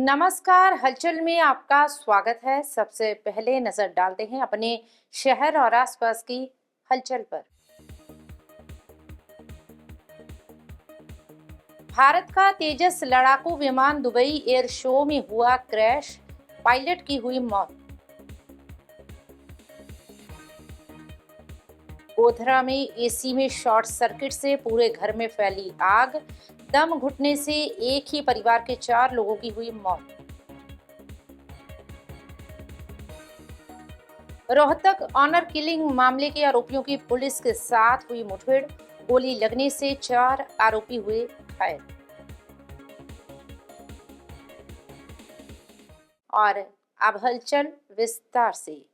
नमस्कार। हलचल में आपका स्वागत है। सबसे पहले नजर डालते हैं अपने शहर और आसपास की हलचल पर। भारत का तेजस लड़ाकू विमान दुबई एयर शो में हुआ क्रैश, पायलट की हुई मौत। गोधरा में एसी में शॉर्ट सर्किट से पूरे घर में फैली आग, दम घुटने से एक ही परिवार के 4 लोगों की हुई मौत। रोहतक ऑनर किलिंग मामले के आरोपियों की पुलिस के साथ हुई मुठभेड़, गोली लगने से 4 आरोपी हुए घायल। और अब हलचल विस्तार से।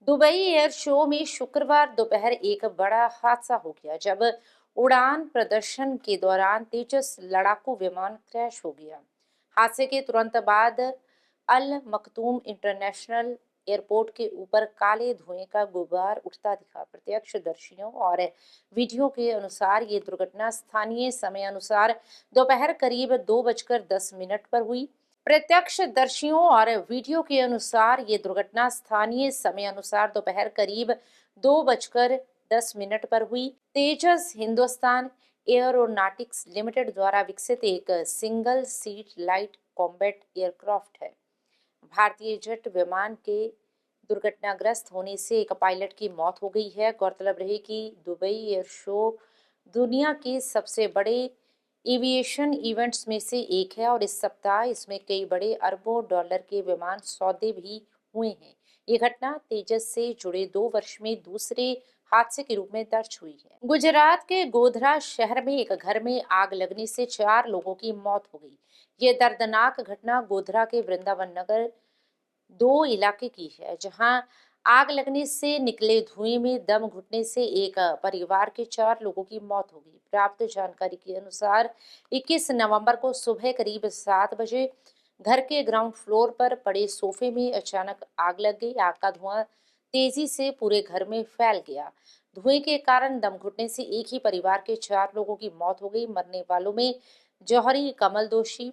दुबई एयर शो में शुक्रवार दोपहर एक बड़ा हादसा हो गया जब उड़ान प्रदर्शन के दौरान तेजस लड़ाकू विमान क्रैश हो गया। हादसे के तुरंत बाद अल मखतूम इंटरनेशनल एयरपोर्ट के ऊपर काले धुएं का गुबार उठता दिखा। प्रत्यक्षदर्शियों और वीडियो के अनुसार ये दुर्घटना स्थानीय समय अनुसार दोपहर करीब 2:10 पर हुई। प्रत्यक्षदर्शियों और वीडियो के अनुसार ये दुर्घटना स्थानीय समय अनुसार दोपहर करीब 2:10 पर हुई। तेजस हिंदुस्तान एयरोनॉटिक्स लिमिटेड द्वारा विकसित एक single seat light combat aircraft है। भारतीय जेट विमान के दुर्घटनाग्रस्त होने से एक पायलट की मौत हो गई है। गौरतलब रहे कि दुबई एयर शो दुनिया के सबसे बड़े एविएशन इवेंट्स में से एक है और इस सप्ताह इसमें कई बड़े अरबों डॉलर के विमान सौदे भी हुए हैं। ये घटना तेजस से जुड़े 2 वर्ष में दूसरे हादसे के रूप में दर्ज हुई है। गुजरात के गोधरा शहर में एक घर में आग लगने से 4 लोगों की मौत हो गई। ये दर्दनाक घटना गोधरा के वृंदावन नगर 2 इलाके की है, जहां आग लगने से निकले धुएं में दम घुटने से एक परिवार के 4 लोगों की मौत हो गई। प्राप्त जानकारी के अनुसार 21 नवंबर को सुबह करीब 7 बजे घर के ग्राउंड फ्लोर पर पड़े सोफे में अचानक आग लग गई। आग का धुआं तेजी से पूरे घर में फैल गया। धुएं के कारण दम घुटने से एक ही परिवार के 4 लोगों की मौत हो गई। मरने वालों में जौहरी कमल दोषी,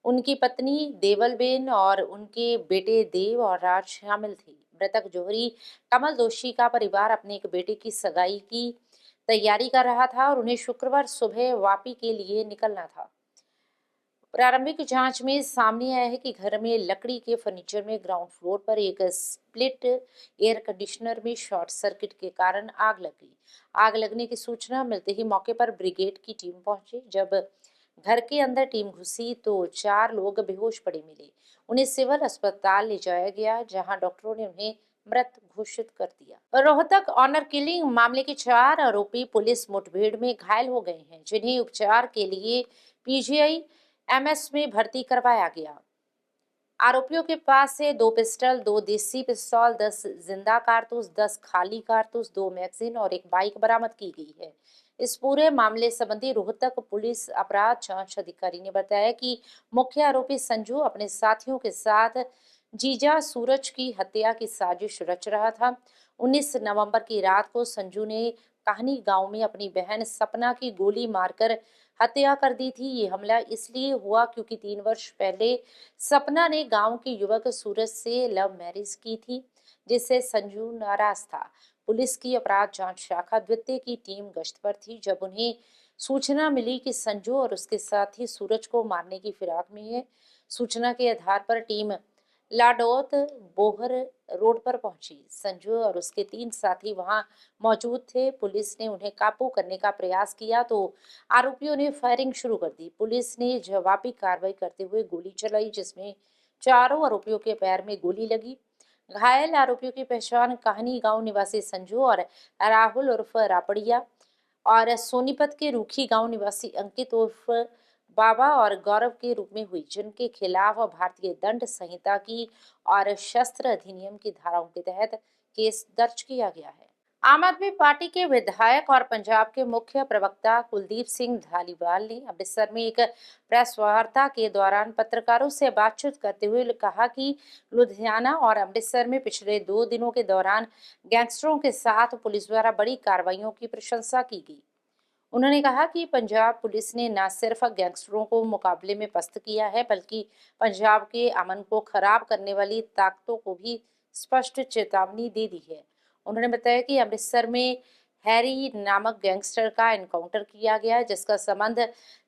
उनकी पत्नी देवलबेन और उनके बेटे देव और राज शामिल थे। मृतक जौहरी कमल दोषी का परिवार अपने एक बेटे की सगाई की तैयारी कर रहा था और उन्हें शुक्रवार सुबह वापी के लिए निकलना था। प्रारंभिक जांच में सामने आया है कि घर में लकड़ी के फर्नीचर में ग्राउंड फ्लोर पर एक स्प्लिट एयर कंडीशनर में शॉर्ट सर्किट के कारण आग लग गई। आग लगने की सूचना मिलते ही मौके पर ब्रिगेड की टीम पहुंची। जब घर के अंदर टीम घुसी तो 4 लोग बेहोश पड़े मिले। उन्हें सिविल अस्पताल ले जाया गया, जहां डॉक्टरों ने उन्हें मृत घोषित कर दिया। रोहतक ऑनर किलिंग मामले के 4 आरोपी पुलिस मुठभेड़ में घायल हो गए हैं, जिन्हें उपचार के लिए पीजीआई एमएस में भर्ती करवाया गया। आरोपियों के पास से 2 पिस्टल, 2 देसी पिस्तौल, 10 जिंदा कारतूस, 10 खाली कारतूस, 2 मैगजीन और एक बाइक बरामद की गई है। इस पूरे मामले संबंधी रोहतक पुलिस अपराध जांच अधिकारी ने बताया कि मुख्य आरोपी संजू अपने साथियों के साथ जीजा सूरज की हत्या की साजिश रच रहा था। 19 नवंबर की रात को संजू ने काहनी गांव में अपनी बहन सपना की गोली मारकर हत्या कर दी थी। ये हमला इसलिए हुआ क्योंकि 3 वर्ष पहले सपना ने गांव के युवक सूरज से लव मैरिज की थी, जिससे संजू नाराज था। पुलिस की अपराध जांच शाखा द्वितीय की टीम गश्त पर थी जब उन्हें सूचना मिली कि संजू और उसके साथी सूरज को मारने की फिराक में है। सूचना के आधार पर टीम लाडौत बोहर रोड पर पहुंची। संजू और उसके 3 साथी वहां मौजूद थे। पुलिस ने उन्हें काबू करने का प्रयास किया तो आरोपियों ने फायरिंग शुरू कर दी। पुलिस ने जवाबी कार्रवाई करते हुए गोली चलाई, जिसमें चारों आरोपियों के पैर में गोली लगी। घायल आरोपियों की पहचान काहनी गांव निवासी संजू और राहुल उर्फ रापड़िया और सोनीपत के रूखी गांव निवासी अंकित उर्फ बाबा और गौरव के रूप में हुई, जिनके खिलाफ भारतीय दंड संहिता की और शस्त्र अधिनियम की धाराओं के तहत केस दर्ज किया गया है। आम आदमी पार्टी के विधायक और पंजाब के मुख्य प्रवक्ता कुलदीप सिंह धालीवाल ने अमृतसर में एक प्रेस वार्ता के दौरान पत्रकारों से बातचीत करते हुए कहा कि लुधियाना और अमृतसर में पिछले 2 दिनों के दौरान गैंगस्टरों के साथ पुलिस द्वारा बड़ी कार्रवाइयों की प्रशंसा की गई। उन्होंने कहा कि पंजाब पुलिस ने न सिर्फ गैंगस्टरों को मुकाबले में पस्त किया है, बल्कि पंजाब के अमन को खराब करने वाली ताकतों को भी स्पष्ट चेतावनी दे दी है। उन्होंने बताया कि अमृतसर में हैरी नामक गैंगस्टर का एनकाउंटर किया गया, जिसका संबंध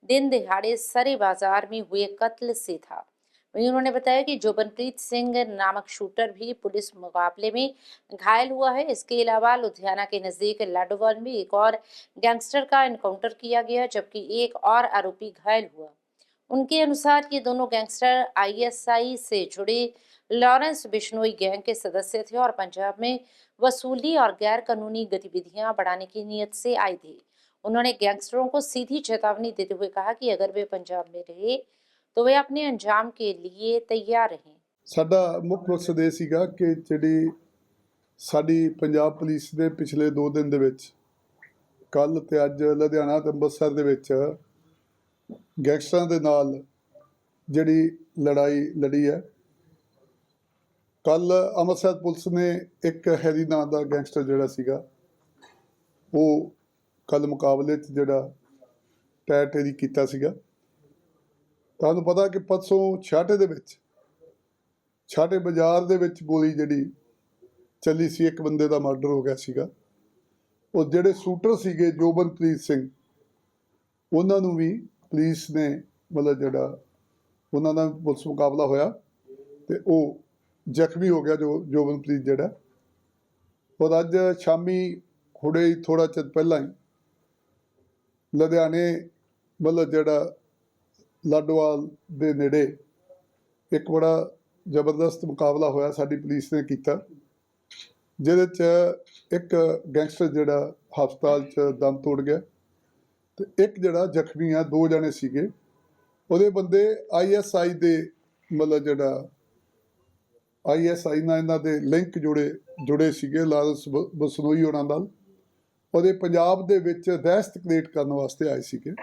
दिन दिहाड़े सरे बाजार में हुए कत्ल से था। वहीं उन्होंने बताया कि जोबनप्रीत सिंह नामक शूटर भी पुलिस मुकाबले में घायल हुआ है। इसके अलावा लुधियाना के नजदीक लाडोवाल में एक और गैंगस्टर का एनकाउंटर किया गया, जबकि एक और आरोपी घायल हुआ। उनके अनुसार ये दोनों गैंगस्टर आईएसआई से जुड़े लॉरेंस बिश्नोई गैंग के सदस्य थे और पंजाब में वसूली और गैर कानूनी गतिविधियां बढ़ाने की नीयत से आए थे। उन्होंने गैंगस्टरों को सीधी चेतावनी देते हुए कहा कि अगर वे पंजाब में रहे तो वे अपने अंजाम के लिए तैयार रहें। ਸਾਡਾ ਮੁੱਖ ਮਕਸਦ ਇਹ ਸੀਗਾ ਕਿ ਜਿਹੜੀ ਸਾਡੀ ਪੰਜਾਬ ਪੁਲਿਸ ਦੇ ਪਿਛਲੇ 2 ਦਿਨ ਦੇ ਵਿੱਚ ਕੱਲ ਤੇ ਅੱਜ ਲੁਧਿਆਣਾ ਤੇ ਅੰਮ੍ਰਿਤਸਰ ਦੇ ਵਿੱਚ ਗੈਂਗਸਟਰਾਂ ਦੇ ਨਾਲ ਜਿਹੜੀ ਲੜਾਈ ਲੜੀ ਹੈ। ਕੱਲ ਅੰਮ੍ਰਿਤਸਰ ਪੁਲਿਸ ਨੇ ਇੱਕ ਹੈਰੀ ਨਾਂ ਦਾ ਗੈਂਗਸਟਰ ਜਿਹੜਾ ਸੀਗਾ ਉਹ ਕੱਲ ਮੁਕਾਬਲੇ 'ਚ ਜਿਹੜਾ ਟੈਰੀ ਕੀਤਾ ਸੀਗਾ। ਤੁਹਾਨੂੰ ਪਤਾ ਕਿ ਪਰਸੋਂ ਛਾਟੇ ਦੇ ਵਿੱਚ ਛਾਟੇ ਬਾਜ਼ਾਰ ਦੇ ਵਿੱਚ ਗੋਲੀ ਜਿਹੜੀ ਚੱਲੀ ਸੀ, ਇੱਕ ਬੰਦੇ ਦਾ ਮਰਡਰ ਹੋ ਗਿਆ ਸੀਗਾ। ਉਹ ਜਿਹੜੇ ਸ਼ੂਟਰ ਸੀਗੇ ਜੋਬਨਪ੍ਰੀਤ ਸਿੰਘ, ਉਹਨਾਂ ਨੂੰ ਵੀ ਪੁਲਿਸ ਨੇ ਮਤਲਬ ਜਿਹੜਾ ਉਹਨਾਂ ਦਾ ਪੁਲਿਸ ਮੁਕਾਬਲਾ ਹੋਇਆ ਤੇ ਉਹ ਜ਼ਖਮੀ ਹੋ ਗਿਆ ਜੋਬਨਪ੍ਰੀਤ ਜਿਹੜਾ। ਔਰ ਅੱਜ ਸ਼ਾਮੀ ਹੁਣੇ ਹੀ ਥੋੜ੍ਹਾ ਚਿਰ ਪਹਿਲਾਂ ਹੀ ਲੁਧਿਆਣੇ ਮਤਲਬ ਜਿਹੜਾ ਲਾਡੋਵਾਲ ਦੇ ਨੇੜੇ ਇੱਕ ਬੜਾ ਜ਼ਬਰਦਸਤ ਮੁਕਾਬਲਾ ਹੋਇਆ, ਸਾਡੀ ਪੁਲਿਸ ਨੇ ਕੀਤਾ, ਜਿਹਦੇ 'ਚ ਇੱਕ ਗੈਂਗਸਟਰ ਜਿਹੜਾ ਹਸਪਤਾਲ 'ਚ ਦਮ ਤੋੜ ਗਿਆ ਤੇ ਇੱਕ ਜਿਹੜਾ ਜ਼ਖਮੀ ਆ। 2 ਜਣੇ ਸੀਗੇ। ਉਹਦੇ ਬੰਦੇ ਆਈਐਸਆਈ ਦੇ ਮਤਲਬ ਜਿਹੜਾ ਆਈਐਸਆਈ ਨਾਲ ਇਹਨਾਂ ਦੇ ਲਿੰਕ ਜੁੜੇ ਸੀਗੇ ਲਾਰੈਂਸ ਬਿਸ਼ਨੋਈ ਹੋਰਾਂ ਨਾਲ। ਉਹਦੇ ਪੰਜਾਬ ਦੇ ਵਿੱਚ ਦਹਿਸ਼ਤ ਕ੍ਰੀਏਟ ਕਰਨ ਵਾਸਤੇ ਆਏ ਸੀਗੇ।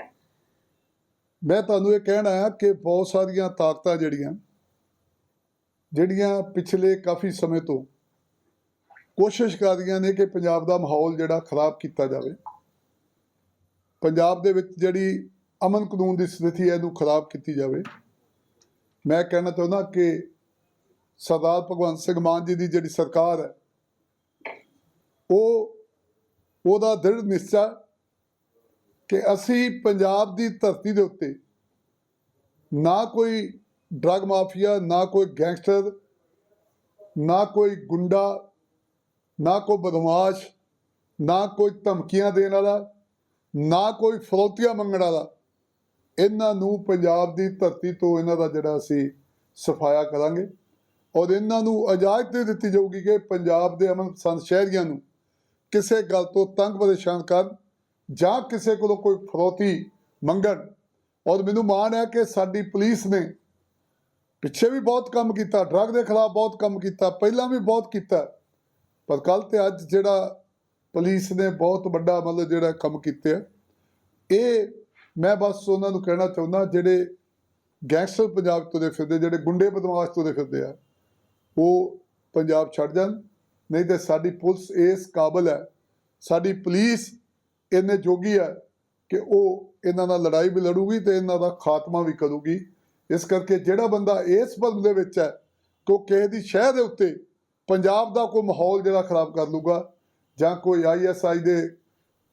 ਮੈਂ ਤੁਹਾਨੂੰ ਇਹ ਕਹਿਣਾ ਹੈ ਕਿ ਬਹੁਤ ਸਾਰੀਆਂ ਤਾਕਤਾਂ ਜਿਹੜੀਆਂ ਪਿਛਲੇ ਕਾਫੀ ਸਮੇਂ ਤੋਂ ਕੋਸ਼ਿਸ਼ ਕਰ ਰਹੀਆਂ ਨੇ ਕਿ ਪੰਜਾਬ ਦਾ ਮਾਹੌਲ ਜਿਹੜਾ ਖਰਾਬ ਕੀਤਾ ਜਾਵੇ, ਪੰਜਾਬ ਦੇ ਵਿੱਚ ਜਿਹੜੀ ਅਮਨ ਕਾਨੂੰਨ ਦੀ ਸਥਿਤੀ ਹੈ ਇਹਨੂੰ ਖਰਾਬ ਕੀਤੀ ਜਾਵੇ। ਮੈਂ ਕਹਿਣਾ ਚਾਹੁੰਦਾ ਕਿ ਸਰਦਾਰ ਭਗਵੰਤ ਸਿੰਘ ਮਾਨ ਜੀ ਦੀ ਜਿਹੜੀ ਸਰਕਾਰ ਹੈ ਉਹਦਾ ਦ੍ਰਿੜ ਨਿਸ਼ਚਾ ਕਿ ਅਸੀਂ ਪੰਜਾਬ ਦੀ ਧਰਤੀ ਦੇ ਉੱਤੇ ਨਾ ਕੋਈ ਡਰੱਗ ਮਾਫੀਆ, ਨਾ ਕੋਈ ਗੈਂਗਸਟਰ, ਨਾ ਕੋਈ ਗੁੰਡਾ, ਨਾ ਕੋਈ ਬਦਮਾਸ਼, ਨਾ ਕੋਈ ਧਮਕੀਆਂ ਦੇਣ ਵਾਲਾ, ਨਾ ਕੋਈ ਫਰੌਤੀਆਂ ਮੰਗਣ ਵਾਲਾ, ਇਹਨਾਂ ਨੂੰ ਪੰਜਾਬ ਦੀ ਧਰਤੀ ਤੋਂ ਇਹਨਾਂ ਦਾ ਜਿਹੜਾ ਅਸੀਂ ਸਫਾਇਆ ਕਰਾਂਗੇ। ਔਰ ਇਹਨਾਂ ਨੂੰ ਇਜਾਜ਼ਤ ਨਹੀਂ ਦਿੱਤੀ ਜਾਊਗੀ ਕਿ ਪੰਜਾਬ ਦੇ ਅਮਨ ਪਸੰਦ ਸ਼ਹਿਰੀਆਂ ਨੂੰ ਕਿਸੇ ਗੱਲ ਤੋਂ ਤੰਗ ਪਰੇਸ਼ਾਨ ਕਰਨ ਜਾਂ ਕਿਸੇ ਕੋਲੋਂ ਕੋਈ ਫਰੌਤੀ ਮੰਗਣ। ਔਰ ਮੈਨੂੰ ਮਾਣ ਹੈ ਕਿ ਸਾਡੀ ਪੁਲਿਸ ਨੇ ਪਿੱਛੇ ਵੀ ਬਹੁਤ ਕੰਮ ਕੀਤਾ, ਡਰੱਗ ਦੇ ਖਿਲਾਫ ਬਹੁਤ ਕੰਮ ਕੀਤਾ, ਪਹਿਲਾਂ ਵੀ ਬਹੁਤ ਕੀਤਾ, ਪਰ ਕੱਲ੍ਹ ਤੇ ਅੱਜ ਜਿਹੜਾ ਪੁਲਿਸ ਨੇ ਬਹੁਤ ਵੱਡਾ ਮਤਲਬ ਜਿਹੜਾ ਕੰਮ ਕੀਤੇ ਆ, ਇਹ ਮੈਂ ਬਸ ਉਹਨਾਂ ਨੂੰ ਕਹਿਣਾ ਚਾਹੁੰਦਾ ਜਿਹੜੇ ਗੈਂਗਸਟਰ ਪੰਜਾਬ ਤੁਰੇ ਫਿਰਦੇ, ਜਿਹੜੇ ਗੁੰਡੇ ਬਦਮਾਸ਼ ਤੁਰੇ ਫਿਰਦੇ ਆ, ਉਹ ਪੰਜਾਬ ਛੱਡ ਜਾਣ। ਨਹੀਂ ਤਾਂ ਸਾਡੀ ਪੁਲਿਸ ਇਸ ਕਾਬਲ ਹੈ, ਸਾਡੀ ਪੁਲਿਸ ਇੰਨੇ ਜੋਗੀ ਹੈ ਕਿ ਉਹ ਇਹਨਾਂ ਨਾਲ ਲੜਾਈ ਵੀ ਲੜੂਗੀ ਤੇ ਇਹਨਾਂ ਦਾ ਖਾਤਮਾ ਵੀ ਕਰੂਗੀ। ਇਸ ਕਰਕੇ ਜਿਹੜਾ ਬੰਦਾ ਇਸ ਭਰਮ ਦੇ ਵਿੱਚ ਹੈ ਕਿ ਉਹ ਕਿਸੇ ਦੀ ਸ਼ਹਿਰ ਦੇ ਉੱਤੇ ਪੰਜਾਬ ਦਾ ਕੋਈ ਮਾਹੌਲ ਜਿਹੜਾ ਖਰਾਬ ਕਰ ਲੂਗਾ ਜਾਂ ਕੋਈ ਆਈਐਸਆਈ ਦੇ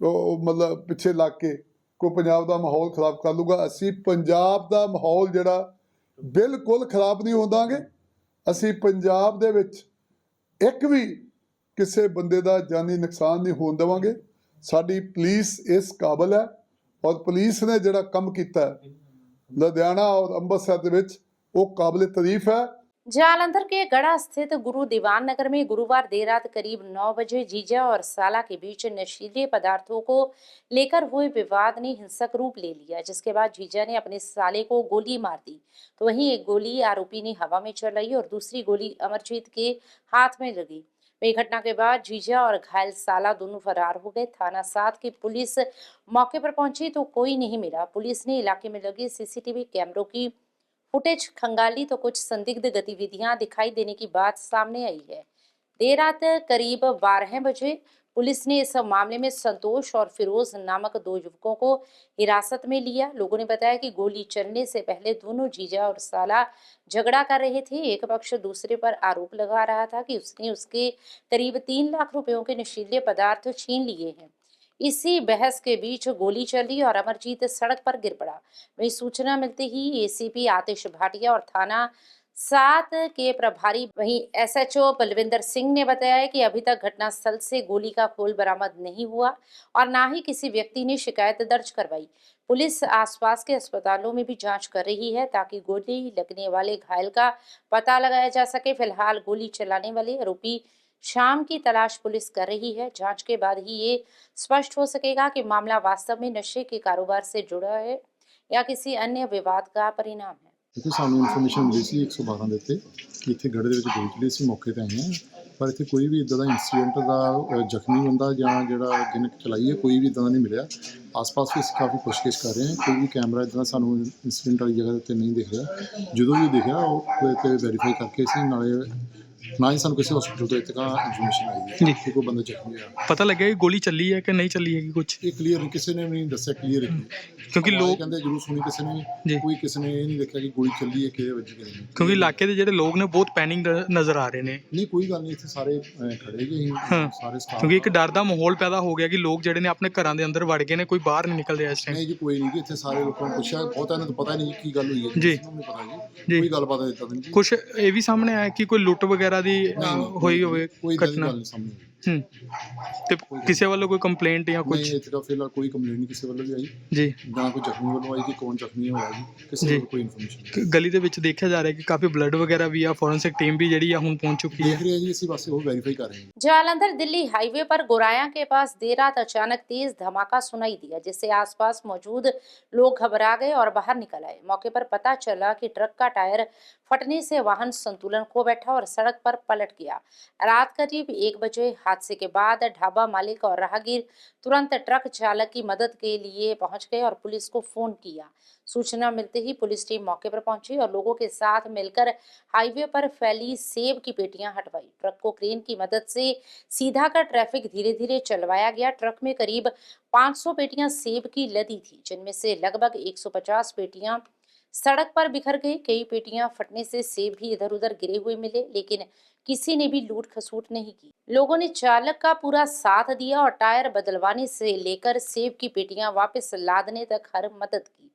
ਮਤਲਬ ਪਿੱਛੇ ਲੱਗ ਕੇ ਕੋਈ ਪੰਜਾਬ ਦਾ ਮਾਹੌਲ ਖਰਾਬ ਕਰ ਲੂਗਾ, ਅਸੀਂ ਪੰਜਾਬ ਦਾ ਮਾਹੌਲ ਜਿਹੜਾ ਬਿਲਕੁਲ ਖਰਾਬ ਨਹੀਂ ਹੋਣ ਦਾਂਗੇ। ਅਸੀਂ ਪੰਜਾਬ ਦੇ ਵਿੱਚ ਇੱਕ ਵੀ ਕਿਸੇ ਬੰਦੇ ਦਾ ਜਾਨੀ ਨੁਕਸਾਨ ਨਹੀਂ ਹੋਣ ਦੇਵਾਂਗੇ। ਸਾਡੀ ਪੁਲਿਸ ਇਸ ਕਾਬਲ ਹੈ ਔਰ ਪੁਲਿਸ ਨੇ ਜਿਹੜਾ ਕੰਮ ਕੀਤਾ लुधियाना और अमृतसर ਦੇ ਵਿੱਚ ਉਹ ਕਾਬਲੇ ਤਾਰੀਫ ਹੈ। जालंधर के गढ़ा स्थित गुरु दीवान नगर में गुरुवार देर रात करीब 9 बजे जीजा और साला के बीच नशीले पदार्थों को लेकर हुए विवाद ने हिंसक रूप ले लिया, जिसके बाद जीजा ने अपने साले को गोली मार दी, तो वहीं एक गोली आरोपी ने हवा में चलाई और दूसरी गोली अमरजीत के हाथ में लगी। वही घटना के बाद जीजा और घायल साला दोनों फरार हो गए। थाना 7 की पुलिस मौके पर पहुंची तो कोई नहीं मिला। पुलिस ने इलाके में लगे सीसीटीवी कैमरों की फुटेज खंगाली तो कुछ संदिग्ध गतिविधियां दिखाई देने की बात सामने आई है। देर रात करीब 12 बजे पुलिस ने इस मामले में संतोष और फिरोज नामक 2 युवकों को हिरासत में लिया। लोगों ने बताया कि गोली चलने से पहले दोनों जीजा और साला झगड़ा कर रहे थे। एक पक्ष दूसरे पर आरोप लगा रहा था कि उसने उसके करीब 3 लाख रुपयों के नशीले पदार्थ छीन लिए हैं। इसी बहस के बीच गोली चली और अमरजीत सड़क पर गिर पड़ा। वही सूचना मिलते ही एसीपी आतिश भाटिया और थाना 7 के प्रभारी वहीं एसएचओ बलविंदर सिंह ने बताया कि अभी तक घटनास्थल से गोली का खोल बरामद नहीं हुआ और ना ही किसी व्यक्ति ने शिकायत दर्ज करवाई। पुलिस आसपास के अस्पतालों में भी जांच कर रही है ताकि गोली लगने वाले घायल का पता लगाया जा सके। फिलहाल गोली चलाने वाले आरोपी शाम की तलाश पुलिस कर रही है। जांच के बाद ही ये स्पष्ट हो सकेगा कि मामला वास्तव में नशे के कारोबार से जुड़ा है या किसी अन्य विवाद का परिणाम है। देखो सानू इन्फॉर्मेशन मिली सी 112 ਦੇ ਉੱਤੇ ਕਿ ਇੱਥੇ ਗੜ੍ਹ ਦੇ ਵਿੱਚ ਗੋਲੀ ਚੱਲੀ ਸੀ। ਮੌਕੇ ਤੇ ਆਏ ਹਾਂ ਪਰ ਇੱਥੇ ਕੋਈ ਵੀ ਇਦਾਂ ਦਾ ਇਨਸੀਡੈਂਟ ਦਾ ਜ਼ਖਮੀ ਬੰਦਾ ਜਾਂ ਜਿਹੜਾ ਜਿਹਨੇ ਚਲਾਈ ਹੈ ਕੋਈ ਵੀ ਇਦਾਂ ਦਾ ਨਹੀਂ ਮਿਲਿਆ। ਆਸ-ਪਾਸ ਵੀ ਅਸੀਂ ਕਾਫੀ ਪੁੱਛਗਿੱਛ ਕਰ ਰਹੇ ਹਾਂ। ਕੋਈ ਵੀ ਕੈਮਰਾ ਇਦਾਂ ਦਾ ਸਾਨੂੰ ਇਨਸੀਡੈਂਟ ਵਾਲੀ ਜਗ੍ਹਾ ਦੇ ਉੱਤੇ ਨਹੀਂ ਦਿਖ ਰਿਹਾ। ਜਦੋਂ ਵੀ ਦਿਖਿਆ ਉਹ ਤੇ ਵੈਰੀਫਾਈ ਕਰਕੇ ਅਸੀਂ ਨਾਲੇ ਨਾ ਹੀ ਸਾਨੂੰ ਕਿਸੇ ਹਸਪੀਟਲ ਤੋਂ ਇੱਥੇ ਇਨਫੋਰਮੇਸ਼ਨ ਆਈ ਹੈ ਕਿ ਕੋਈ ਬੰਦਾ ਜ਼ਖਮੀ ਹੋਇਆ। ਪਤਾ ਲੱਗਿਆ ਕਿ ਗੋਲੀ ਚੱਲੀ ਹੈ ਕਿ ਨਹੀਂ ਚੱਲੀ ਹੈਗੀ ਕੁਛ ਇਹ ਕਲੀਅਰ ਕਿਸੇ ਨੇ ਵੀ ਨਹੀਂ ਦੱਸਿਆ ਕਲੀਅਰ ਕਿਉਂਕਿ ਲੋਕ ਕਹਿੰਦੇ ਜ਼ਰੂਰ ਸੁਣੀ ਕਿਸੇ ਨੇ ਜੀ। ਕੋਈ ਕਿਸੇ ਨੇ ਇਹ ਨਹੀਂ ਦੇਖਿਆ ਕਿ ਗੋਲੀ ਚੱਲੀ ਹੈ ਕਿਹਦੇ ਵੱਜੀ ਕਿਹਦੇ ਨਹੀਂ। ਕਿਉਂਕਿ ਇਲਾਕੇ ਦੇ ਜਿਹੜੇ ਲੋਕ ਨੇ ਬਹੁਤ ਪੈਨਿਕ ਨਜ਼ਰ ਆ ਰਹੇ ਨੇ। ਨਹੀਂ ਕੋਈ ਗੱਲ ਨਹੀਂ ਇੱਥੇ ਸਾਰੇ ਖੜੇ ਗਏ ਹਾਂ। ਸਾਰੇ ਸਟਾਫ ਕਿਉਂਕਿ ਇੱਕ ਡਰ ਦਾ ਮਾਹੌਲ ਪੈਦਾ ਹੋ ਗਿਆ ਕਿ ਲੋਕ ਜਿਹੜੇ ਨੇ ਆਪਣੇ ਘਰਾਂ ਦੇ ਅੰਦਰ ਵੜ ਗਏ ਨੇ, ਕੋਈ ਬਾਹਰ ਨਹੀਂ ਨਿਕਲ ਰਿਹਾ ਇਸ ਟਾਈਮ। ਨਹੀਂ ਜੀ ਕੋਈ ਨਹੀਂ ਜੀ ਇੱਥੇ ਸਾਰੇ ਲੋਕਾਂ ਨੂੰ ਪੁੱਛਿਆ ਬਹੁਤਾਂ ਨੂੰ ਤਾਂ ਪਤਾ ਨਹੀਂ ਕੀ ਗੱਲ ਹੋਈ ਹੈ ਜੀ। ਕਿਸੇ ਨੂੰ ਨਹੀਂ ਪਤਾ ਜੀ। ਕੋਈ ਗੱਲਬਾਤ ਇੱਦਾਂ ਦੀ ਨਹੀਂ ਕੁਛ ਇਹ ਵੀ ਸਾਹਮਣੇ ਆਇਆ ਕਿ ਕੋਈ ਲੁੱਟ ਵਗੈਰਾ ਦੀ ਹੋਈ ਹੋਵੇ ਕੋਈ ਏਦਾਂ ਦੀ ਘਟਨਾ। ਗੱਲ ਨਹੀਂ ਸਾਹਮਣੇ ਆਈ। ਤੇ ਕਿਸੇ ਵੱਲੋਂ ਕੋਈ ਕੰਪਲੇਂਟ ਜਾਂ ਕੁਝ ਨਹੀਂ ਇੱਥੇ ਤਾਂ ਫਿਲਹਾਲ ਕੋਈ ਕੰਪਲੇਂਟ ਨਹੀਂ ਕਿਸੇ ਵੱਲੋਂ ਵੀ ਆਈ ਜੀ। ਨਾ ਕੋਈ ਜ਼ਖਮੀ ਵੱਲੋਂ ਆਈ ਕਿ ਕੌਣ ਜ਼ਖਮੀ ਹੋਇਆ ਜੀ ਕਿਸੇ ਜੀ। ਵੱਲੋਂ ਕੋਈ ਇਨਫੋਰਮੇਸ਼ਨ ਗਲੀ ਦੇ ਵਿੱਚ ਦੇਖਿਆ ਜਾ ਰਿਹਾ ਕਿ ਕਾਫੀ ਬਲੱਡ ਵਗੈਰਾ ਵੀ ਆ। ਫੋਰੈਂਸਿਕ ਟੀਮ भी ਜਿਹੜੀ ਆ ਹੁਣ पहुंच चुकी है। देख रहे हैं जी इसी पास वो वेरीफाई कर रहे हैं। जालंधर दिल्ली हाईवे पर गोराया के पास देर रात अचानक तेज धमाका सुनाई दिया जिससे आसपास मौजूद लोग घबरा गए और बाहर निकल आए। मौके पर पता चला कि ट्रक का टायर फटने से वाहन संतुलन खो बैठा और सड़क पर पलट गया। रात करीब 1 बजे हादसे के बाद ढाबा मालिक और राहगीर तुरंत ट्रक चालक की मदद के लिए पहुंच गए और पुलिस को फोन किया। सूचना मिलते ही पुलिस टीम मौके पर पहुंची और लोगों के साथ मिलकर हाईवे पर फैली सेब की पेटियां हटवाई। ट्रक को क्रेन की मदद से सीधा कर ट्रैफिक धीरे धीरे चलवाया गया। ट्रक में करीब 500 पेटियां सेब की लदी थी जिनमें से लगभग 150 पेटियां सड़क पर बिखर गई। कई पेटियां फटने से सेब भी इधर उधर गिरे हुए मिले लेकिन किसी ने भी लूट खसूट नहीं की। लोगों ने चालक का पूरा साथ दिया और टायर बदलवाने से लेकर सेब की पेटियां वापस लादने तक हर मदद की।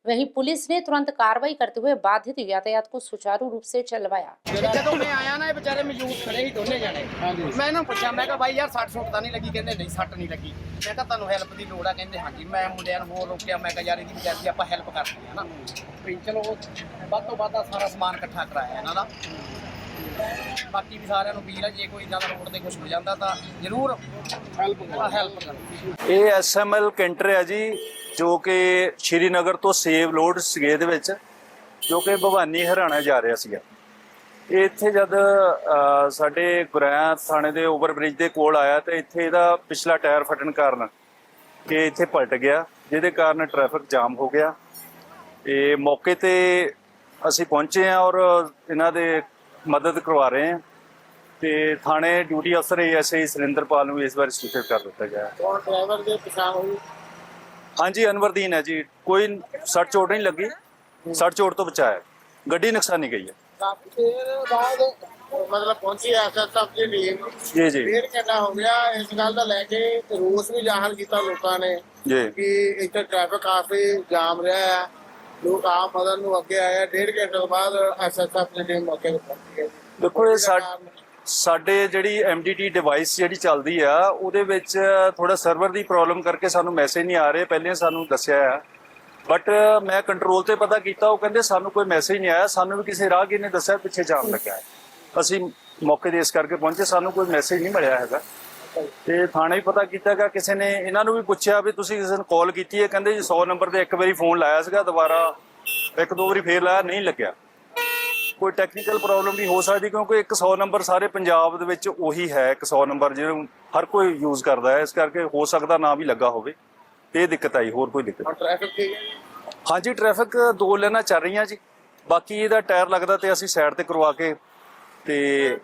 वहीं पुलिस ने तुरंत कार्रवाई करते हुए बाधित यातायात को सुचारू रूप से चलवाया। ਜਦੋਂ ਮੈਂ ਆਇਆ ਨਾ ਇਹ ਵਿਚਾਰੇ ਮੌਜੂਦ ਖੜੇ ਸੀ ਦੋਨੇ ਜਣੇ। ਮੈਂ ਇਹਨਾਂ ਨੂੰ ਪੁੱਛਿਆ ਮੈਂ ਕਿਹਾ ਬਾਈ ਯਾਰ 60 ਸੁੱਟ ਤਾਂ ਨਹੀਂ ਲੱਗੀ? ਕਹਿੰਦੇ ਨਹੀਂ 60 ਨਹੀਂ ਲੱਗੀ। ਮੈਂ ਕਿਹਾ ਤੁਹਾਨੂੰ ਹੈਲਪ ਦੀ ਲੋੜ ਆ? ਕਹਿੰਦੇ ਹਾਂਜੀ। ਮੈਂ ਮੁੰਡਿਆਂ ਨੂੰ ਹੋਰ ਰੋਕਿਆ। ਮੈਂ ਕਿਹਾ ਯਾਰ ਇਹਦੀ ਵਿਚਾਰੀ ਆਪਾਂ ਹੈਲਪ ਕਰ ਸਕਦੇ ਹਾਂ ਨਾ ਵੀ ਚਲੋ ਵੱਧ ਤੋਂ ਵੱਧ ਆਹ ਸਾਰਾ ਸਮਾਨ ਇਕੱਠਾ ਕਰਾਇਆ ਇਹਨਾਂ ਦਾ। ਬਾਕੀ ਵੀ ਸਾਰਿਆਂ ਨੂੰ ਅਪੀਲ ਆ ਜੇ ਕੋਈ ਇਦਾਂ ਦਾ ਰੋਡ ਤੇ ਕੁਝ ਹੋ ਜਾਂਦਾ ਤਾਂ ਜ਼ਰੂਰ ਹੈਲਪ ਕਰੋ। ਇਹ ਐਸਐਮਐਲ ਕੈਂਟਰ ਹੈ ਜੀ ਜੋ ਕਿ ਸ਼੍ਰੀਨਗਰ ਤੋਂ ਸੇਬ ਲੋਡ ਸੀਗੇ ਇਹਦੇ ਵਿੱਚ ਜੋ ਕਿ ਭਵਾਨੀ ਹਰਿਆਣਾ ਜਾ ਰਿਹਾ ਸੀਗਾ। ਇਹ ਇੱਥੇ ਜਦ ਸਾਡੇ ਗੁਰਾਇਆ ਥਾਣੇ ਦੇ ਓਵਰਬ੍ਰਿਜ ਦੇ ਕੋਲ ਆਇਆ ਤੇ ਇੱਥੇ ਇਹਦਾ ਪਿਛਲਾ ਟਾਇਰ ਫਟਣ ਕਾਰਨ ਕਿ ਇੱਥੇ ਪਲਟ ਗਿਆ ਜਿਹਦੇ ਕਾਰਨ ਟ੍ਰੈਫਿਕ ਜਾਮ ਹੋ ਗਿਆ। ਇਹ ਮੌਕੇ ਤੇ ਅਸੀਂ ਪਹੁੰਚੇ ਹਾਂ ਔਰ ਇਹਨਾਂ ਦੇ ਮਦਦ ਕਰਵਾ ਰਹੇ ਹਾਂ ਤੇ ਥਾਣੇ ਡਿਊਟੀ ਅਫਸਰ ਐਸਆਈ ਸੁਰਿੰਦਰਪਾਲ ਨੂੰ ਇਸ ਵਾਰ ਸੂਚਿਤ ਕਰ ਦਿੱਤਾ ਗਿਆ। ਕੌਣ ਡਰਾਈਵਰ ਦੇ ਪਛਾਣ ਹੋਈ? ਹਾਂਜੀ ਅਨਵਰਦੀਨ ਹੈ ਜੀ। ਕੋਈ ਸੱਟ ਚੋਟ ਨਹੀਂ ਲੱਗੀ। ਸੱਟ ਚੋਟ ਤੋਂ ਬਚਾਇਆ। ਗੱਡੀ ਨੁਕਸਾਨੀ ਗਈ ਹੈ। ਕਾਫੀ ਦੇਰ ਬਾਅਦ ਮਤਲਬ ਪਹੁੰਚੀ ਐਸਐਸਐਫ ਦੀ ਟੀਮ। ਜੀ ਜੀ ਡੇਢ ਘੰਟਾ ਹੋ ਗਿਆ। ਇਸ ਗੱਲ ਦਾ ਲੈ ਕੇ ਰੋਸ ਵੀ ਜ਼ਾਹਰ ਕੀਤਾ ਲੋਕਾਂ ਨੇ ਜੀ ਕਿ ਇੱਥੇ ਟ੍ਰੈਫਿਕ ਕਾਫੀ ਜਾਮ ਰਿਹਾ ਹੈ। ਲੋਕ ਆਪ ਮਦਦ ਨੂੰ ਅੱਗੇ ਆਏ। ਡੇਢ ਘੰਟੇ ਤੋਂ ਬਾਅਦ ਐਸਐਸਐਫ ਦੀ ਟੀਮ ਮੌਕੇ ਤੇ ਪਹੁੰਚੀ ਹੈ। ਦੇਖੋ ਇਹ ਸਾਡੇ ਜਿਹੜੀ ਐਮਡੀਟੀ ਡਿਵਾਈਸ ਜਿਹੜੀ ਚੱਲਦੀ ਆ ਉਹਦੇ ਵਿੱਚ ਥੋੜਾ ਸਰਵਰ ਦੀ ਪ੍ਰੋਬਲਮ ਕਰਕੇ ਸਾਨੂੰ ਮੈਸੇਜ ਨਹੀਂ ਆ ਰਹੇ। ਪਹਿਲੇ ਸਾਨੂੰ ਦੱਸਿਆ ਆ ਬਟ ਮੈਂ ਕੰਟਰੋਲ ਤੇ ਪਤਾ ਕੀਤਾ ਉਹ ਕਹਿੰਦੇ ਸਾਨੂੰ ਕੋਈ ਮੈਸੇਜ ਨਹੀਂ ਆਇਆ। ਸਾਨੂੰ ਵੀ ਕਿਸੇ ਰਾਹਗੀਰ ਨੇ ਦੱਸਿਆ ਪਿੱਛੇ ਜਾਮ ਲੱਗਾ ਹੈ। ਅਸੀਂ ਮੌਕੇ ਤੇ ਇਸ ਕਰਕੇ ਪਹੁੰਚੇ। ਸਾਨੂੰ ਕੋਈ ਮੈਸੇਜ ਨਹੀਂ ਮਿਲਿਆ ਹੈਗਾ ਤੇ ਥਾਣੇ ਵੀ ਪਤਾ ਕੀਤਾ ਗਿਆ। ਕਿਸੇ ਨੇ ਇਹਨਾਂ ਨੂੰ ਵੀ ਪੁੱਛਿਆ ਵੀ ਤੁਸੀਂ ਕਿਸੇ ਨੂੰ ਕਾਲ ਕੀਤੀ ਹੈ? ਕਹਿੰਦੇ ਜੀ 100 ਨੰਬਰ ਤੇ ਇੱਕ ਵਾਰੀ ਫੋਨ ਲਾਇਆ ਸੀਗਾ ਦੁਬਾਰਾ 1-2 ਵਾਰੀ ਫੇਰ ਲਾਇਆ ਨਹੀਂ ਲੱਗਿਆ। ਕੋਈ ਟੈਕਨੀਕਲ ਪ੍ਰੋਬਲਮ ਵੀ ਹੋ ਸਕਦੀ ਕਿਉਂਕਿ 100 ਨੰਬਰ ਸਾਰੇ ਪੰਜਾਬ ਦੇ ਵਿੱਚ ਉਹੀ ਹੈ। 100 ਨੰਬਰ ਜਿਹਨੂੰ ਹਰ ਕੋਈ ਯੂਜ਼ ਕਰਦਾ ਹੈ ਇਸ ਕਰਕੇ ਹੋ ਸਕਦਾ ਨਾ ਵੀ ਲੱਗਾ ਹੋਵੇ ਤੇ ਇਹ ਦਿੱਕਤ ਆਈ। ਹੋਰ ਕੋਈ ਦਿੱਕਤ ਟ੍ਰੈਫਿਕ ਠੀਕ ਹੈ? ਹਾਂਜੀ ਟ੍ਰੈਫਿਕ 2 ਲਾਈਨਾਂ ਚੱਲ ਰਹੀਆਂ ਜੀ। ਬਾਕੀ ਇਹਦਾ ਟਾਇਰ ਲੱਗਦਾ ਤੇ ਅਸੀਂ ਸਾਈਡ ਤੇ ਕਰਵਾ ਕੇ ਤੇ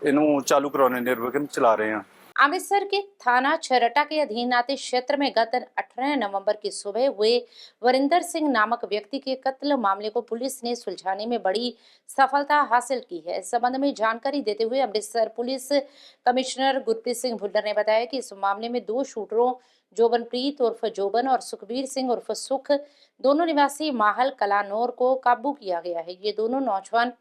ਇਹਨੂੰ ਚਾਲੂ ਕਰਾਉਣੇ ਨਿਰਵਿਘਨ ਚਲਾ ਰਹੇ ਹਾਂ। अमृतसर के थाना छरटा के अधीन आते क्षेत्र में गत 18 नवंबर की सुबह हुए वरिंदर सिंह नामक व्यक्ति के कत्ल मामले को पुलिस ने सुलझाने में बड़ी सफलता हासिल की है। इस संबंध में जानकारी देते हुए अमृतसर पुलिस कमिश्नर गुरप्रीत सिंह भुल्लर ने बताया कि इस मामले में 2 शूटरों जोबनप्रीत उर्फ जोबन और सुखबीर सिंह उर्फ सुख, दोनों निवासी माहल कलानौर को काबू किया गया है। ये दोनों नौजवान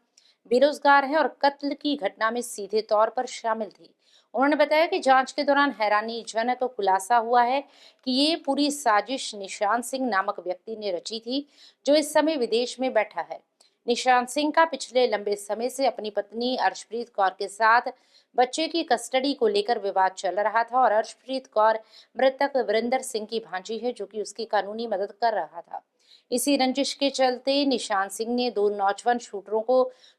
बेरोजगार हैं और कत्ल की घटना में सीधे तौर पर शामिल थे। उन्होंने बताया कि जांच के दौरान हैरानीजनक खुलासा हुआ है कि ये पूरी साजिश निशांत सिंह नामक व्यक्ति ने रची थी, जो इस समय विदेश में बैठा है। निशांत सिंह का पिछले लंबे समय से अपनी पत्नी अर्शप्रीत कौर के साथ बच्चे की कस्टडी को लेकर विवाद चल रहा था और अर्शप्रीत कौर मृतक वरिंदर सिंह की भांजी है, जो कि उसकी कानूनी मदद कर रहा था। इसी रंजिश के चलते निशांत सिंह ने 2 नौजवान शूटरों को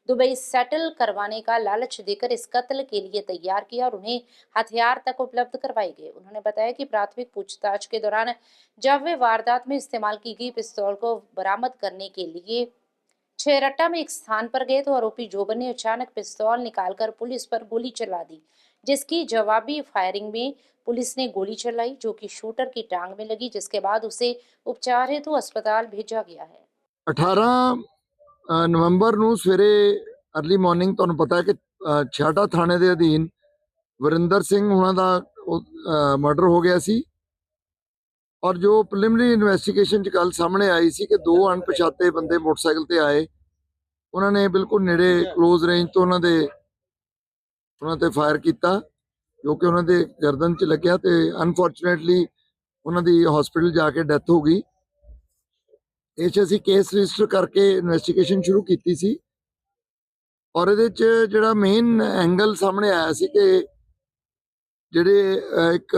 दुबई सेटल करवाने का लालच देकर इस कत्ल के लिए तैयार किया और उन्हें हथियार तक उपलब्ध करवाए गए। उन्होंने बताया कि प्राथमिक पूछताछ के दौरान जब वे वारदात में इस्तेमाल की गई पिस्तौल को बरामद करने के लिए छेरट्टा में एक स्थान पर गए तो आरोपी जोबन ने अचानक पिस्तौल निकालकर पुलिस पर गोली चला दी, जिसकी जवाबी फायरिंग में पुलिस ने गोली चलाई, जो कि शूटर की टांग में लगी, जिसके बाद उसे उपचार हेतु अस्पताल भेजा गया है। 18 ਨਵੰਬਰ ਨੂੰ ਸਵੇਰੇ अर्ਲੀ ਮਾਰਨਿੰਗ ਤੁਹਾਨੂੰ ਪਤਾ ਹੈ ਕਿ ਛਾਟਾ ਥਾਣੇ ਦੇ ਅਧੀਨ ਵਰਿੰਦਰ ਸਿੰਘ ਉਹਨਾਂ ਦਾ ਮਰਡਰ ਹੋ ਗਿਆ ਸੀ ਔਰ ਜੋ ਪ੍ਰੀਲਿਮਿਨਰੀ ਇਨਵੈਸਟੀਗੇਸ਼ਨ ਚ ਗੱਲ ਸਾਹਮਣੇ ਆਈ ਸੀ ਕਿ 2 ਅਣਪਛਾਤੇ ਬੰਦੇ ਮੋਟਰਸਾਈਕਲ ਤੇ ਆਏ, ਉਹਨਾਂ ਨੇ ਬਿਲਕੁਲ ਨੇੜੇ ক্লোਜ਼ ਰੇਂਜ ਤੋਂ ਉਹਨਾਂ ਤੇ ਫਾਇਰ ਕੀਤਾ, ਜੋ ਕਿ ਉਹਨਾਂ ਦੇ ਗਰਦਨ 'ਚ ਲੱਗਿਆ ਤੇ ਅਨਫੋਰਚੂਨੇਟਲੀ ਉਹਨਾਂ ਦੀ ਹਸਪੀਟਲ ਜਾ ਕੇ ਡੈਥ ਹੋ ਗਈ। ਇਹ 'ਚ ਅਸੀਂ ਕੇਸ ਰਜਿਸਟਰ ਕਰਕੇ ਇਨਵੈਸਟੀਗੇਸ਼ਨ ਸ਼ੁਰੂ ਕੀਤੀ ਸੀ ਔਰ ਇਹਦੇ 'ਚ ਜਿਹੜਾ ਮੇਨ ਐਂਗਲ ਸਾਹਮਣੇ ਆਇਆ ਸੀ ਕਿ ਜਿਹੜੇ ਇੱਕ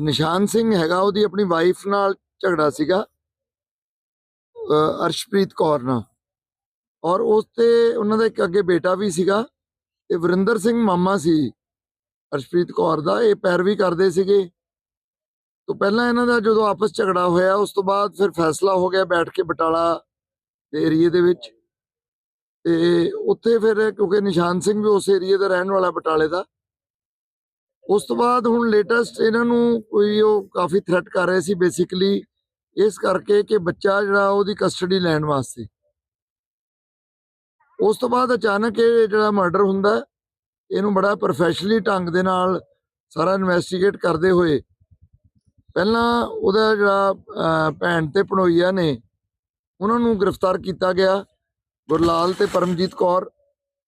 ਨਿਸ਼ਾਨ ਸਿੰਘ ਹੈਗਾ, ਉਹਦੀ ਆਪਣੀ ਵਾਈਫ ਨਾਲ ਝਗੜਾ ਸੀਗਾ ਅਰਸ਼ਪ੍ਰੀਤ ਕੌਰ ਨਾਲ, ਔਰ ਉਸ ਤੇ ਉਹਨਾਂ ਦਾ ਇੱਕ ਅੱਗੇ ਬੇਟਾ ਵੀ ਸੀਗਾ ਤੇ ਵਰਿੰਦਰ ਸਿੰਘ ਮਾਮਾ ਸੀ ਅਰਸ਼ਪ੍ਰੀਤ ਕੌਰ ਦਾ। ਇਹ ਪੈਰਵੀ ਕਰਦੇ ਸੀਗੇ ਤੋਂ ਪਹਿਲਾਂ ਇਹਨਾਂ ਦਾ ਜਦੋਂ ਆਪਸ ਝਗੜਾ ਹੋਇਆ, ਉਸ ਤੋਂ ਬਾਅਦ ਫਿਰ ਫੈਸਲਾ ਹੋ ਗਿਆ ਬੈਠ ਕੇ ਬਟਾਲਾ ਦੇ ਏਰੀਏ ਦੇ ਵਿੱਚ, ਤੇ ਉੱਥੇ ਫਿਰ ਕਿਉਂਕਿ ਨਿਸ਼ਾਨ ਸਿੰਘ ਵੀ ਉਸ ਏਰੀਏ ਦਾ ਰਹਿਣ ਵਾਲਾ ਬਟਾਲੇ ਦਾ, ਉਸ ਤੋਂ ਬਾਅਦ ਹੁਣ ਲੇਟੈਸਟ ਇਹਨਾਂ ਨੂੰ ਕੋਈ ਉਹ ਕਾਫੀ ਥ੍ਰੈਟ ਕਰ ਰਹੇ ਸੀ ਬੇਸਿਕਲੀ ਇਸ ਕਰਕੇ ਕਿ ਬੱਚਾ ਜਿਹੜਾ ਉਹਦੀ ਕਸਟਡੀ ਲੈਣ ਵਾਸਤੇ। ਉਸ ਤੋਂ ਬਾਅਦ ਅਚਾਨਕ ਇਹ ਜਿਹੜਾ ਮਰਡਰ ਹੁੰਦਾ, ਇਹਨੂੰ ਬੜਾ ਪ੍ਰੋਫੈਸ਼ਨਲੀ ਢੰਗ ਦੇ ਨਾਲ ਸਾਰਾ ਇਨਵੈਸਟੀਗੇਟ ਕਰਦੇ ਹੋਏ ਪਹਿਲਾਂ ਉਹਦਾ ਜਿਹੜਾ ਭੈਣ ਤੇ ਭਣੋਈਆ ਨੇ ਉਹਨਾਂ ਨੂੰ ਗ੍ਰਿਫਤਾਰ ਕੀਤਾ ਗਿਆ, ਗੁਰਲਾਲ ਤੇ ਪਰਮਜੀਤ ਕੌਰ।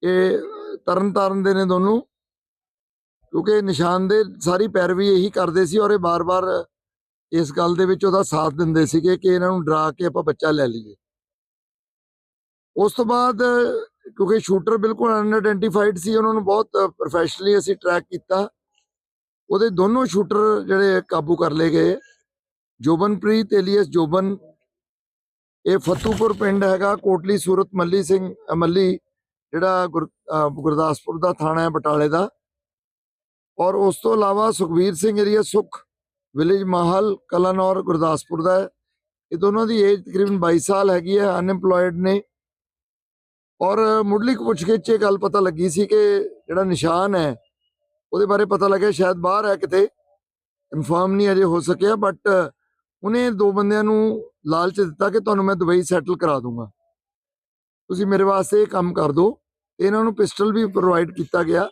ਇਹ ਤਰਨਤਾਰਨ ਦੇ ਨੇ ਦੋਨੋਂ, ਕਿਉਂਕਿ ਨਿਸ਼ਾਨ ਦੇ ਸਾਰੀ ਪੈਰਵੀ ਇਹੀ ਕਰਦੇ ਸੀ ਔਰ ਇਹ ਬਾਰ-ਬਾਰ ਇਸ ਗੱਲ ਦੇ ਵਿੱਚ ਉਹਦਾ ਸਾਥ ਦਿੰਦੇ ਸੀਗੇ ਕਿ ਇਹਨਾਂ ਨੂੰ ਡਰਾ ਕੇ ਆਪਾਂ ਬੱਚਾ ਲੈ ਲਈਏ। ਉਸ ਤੋਂ ਬਾਅਦ ਕਿਉਂਕਿ ਸ਼ੂਟਰ ਬਿਲਕੁਲ ਅਨਆਇਡੈਂਟੀਫਾਈਡ ਸੀ, ਉਹਨਾਂ ਨੂੰ ਬਹੁਤ ਪ੍ਰੋਫੈਸ਼ਨਲੀ ਅਸੀਂ ਟਰੈਕ ਕੀਤਾ। ਉਹਦੇ ਦੋਨੋਂ ਸ਼ੂਟਰ ਜਿਹੜੇ ਕਾਬੂ ਕਰ ਲਏ ਗਏ। ਜੋਬਨਪ੍ਰੀਤ ਏਲੀਅਸ ਜੋਬਨ, ਇਹ ਫਤੂਪੁਰ ਪਿੰਡ ਹੈਗਾ, ਕੋਟਲੀ ਸੂਰਤ ਮੱਲੀ ਜਿਹੜਾ ਗੁਰਦਾਸਪੁਰ ਦਾ ਥਾਣਾ ਹੈ ਬਟਾਲੇ ਦਾ। ਔਰ ਉਸ ਤੋਂ ਇਲਾਵਾ ਸੁਖਬੀਰ ਸਿੰਘ ਏਰੀਆ ਸੁਖ ਵਿਲੇਜ ਮਾਹਲ ਕਲਾਨੌਰ ਗੁਰਦਾਸਪੁਰ ਦਾ ਹੈ। ਇਹ ਦੋਨੋਂ ਦੀ ਏਜ ਤਕਰੀਬਨ 22 ਸਾਲ ਹੈਗੀ ਹੈ, ਅਨਐਮਪਲੋਇਡ ਨੇ। ਔਰ ਮੁੱਢਲੀ ਪੁੱਛਗਿੱਛ 'ਚ ਗੱਲ ਪਤਾ ਲੱਗੀ ਸੀ ਕਿ ਜਿਹੜਾ ਨਿਸ਼ਾਨ ਹੈ ਉਹਦੇ ਬਾਰੇ ਪਤਾ ਲੱਗਿਆ ਸ਼ਾਇਦ ਬਾਹਰ ਹੈ ਕਿਤੇ, ਕਨਫਰਮ ਨਹੀਂ ਅਜੇ ਹੋ ਸਕਿਆ, ਬਟ ਉਹਨੇ 2 ਬੰਦਿਆਂ ਨੂੰ ਲਾਲਚ ਦਿੱਤਾ ਕਿ ਤੁਹਾਨੂੰ ਮੈਂ ਦੁਬਈ ਸੈਟਲ ਕਰਾ ਦੂੰਗਾ, ਤੁਸੀਂ ਮੇਰੇ ਵਾਸਤੇ ਇਹ ਕੰਮ ਕਰ ਦਿਓ। ਇਹਨਾਂ ਨੂੰ ਪਿਸਟਲ ਵੀ ਪ੍ਰੋਵਾਈਡ ਕੀਤਾ ਗਿਆ।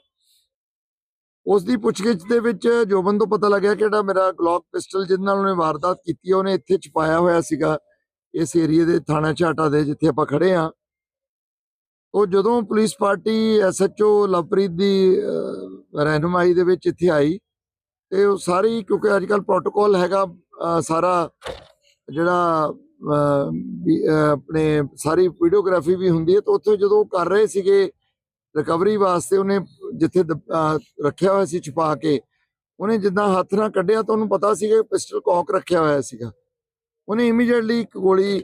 ਉਸ ਦੀ ਪੁੱਛਗਿੱਛ ਦੇ ਵਿੱਚ ਜੋਬਨ ਤੋਂ ਪਤਾ ਲੱਗਿਆ ਕਿ ਜਿਹੜਾ ਮੇਰਾ ਗਲੌਕ ਪਿਸਟਲ ਜਿਹਦੇ ਨਾਲ ਉਹਨੇ ਵਾਰਦਾਤ ਕੀਤੀ ਉਹਨੇ ਇੱਥੇ ਛੁਪਾਇਆ ਹੋਇਆ ਸੀਗਾ ਇਸ ਏਰੀਏ ਦੇ ਥਾਣਾ ਛਾਟਾ ਦੇ ਜਿੱਥੇ ਆਪਾਂ ਖੜੇ ਹਾਂ। ਉਹ ਜਦੋਂ ਪੁਲਿਸ ਪਾਰਟੀ ਐਸਐਚਓ ਲਵਪ੍ਰੀਤ ਦੀ ਰਹਿਨੁਮਾਈ ਦੇ ਵਿੱਚ ਇੱਥੇ ਆਈ ਤੇ ਉਹ ਸਾਰੀ, ਕਿਉਂਕਿ ਅੱਜ ਕੱਲ੍ਹ ਪ੍ਰੋਟੋਕੋਲ ਹੈਗਾ ਸਾਰਾ ਜਿਹੜਾ ਆਪਣੇ ਸਾਰੀ ਵੀਡੀਓਗ੍ਰਾਫੀ ਵੀ ਹੁੰਦੀ ਹੈ, ਤਾਂ ਉੱਥੇ ਜਦੋਂ ਕਰ ਰਹੇ ਸੀਗੇ ਰਿਕਵਰੀ ਵਾਸਤੇ ਉਹਨੇ ਜਿੱਥੇ ਰੱਖਿਆ ਹੋਇਆ ਸੀ ਛੁਪਾ ਕੇ, ਉਹਨੇ ਜਿੱਦਾਂ ਹੱਥ ਨਾਲ ਕੱਢਿਆ ਤਾਂ ਉਹਨੂੰ ਪਤਾ ਸੀਗਾ ਪਿਸਟਲ ਕੌਕ ਰੱਖਿਆ ਹੋਇਆ ਸੀਗਾ। ਉਹਨੇ ਇਮੀਡੀਏਟਲੀ ਇੱਕ ਗੋਲੀ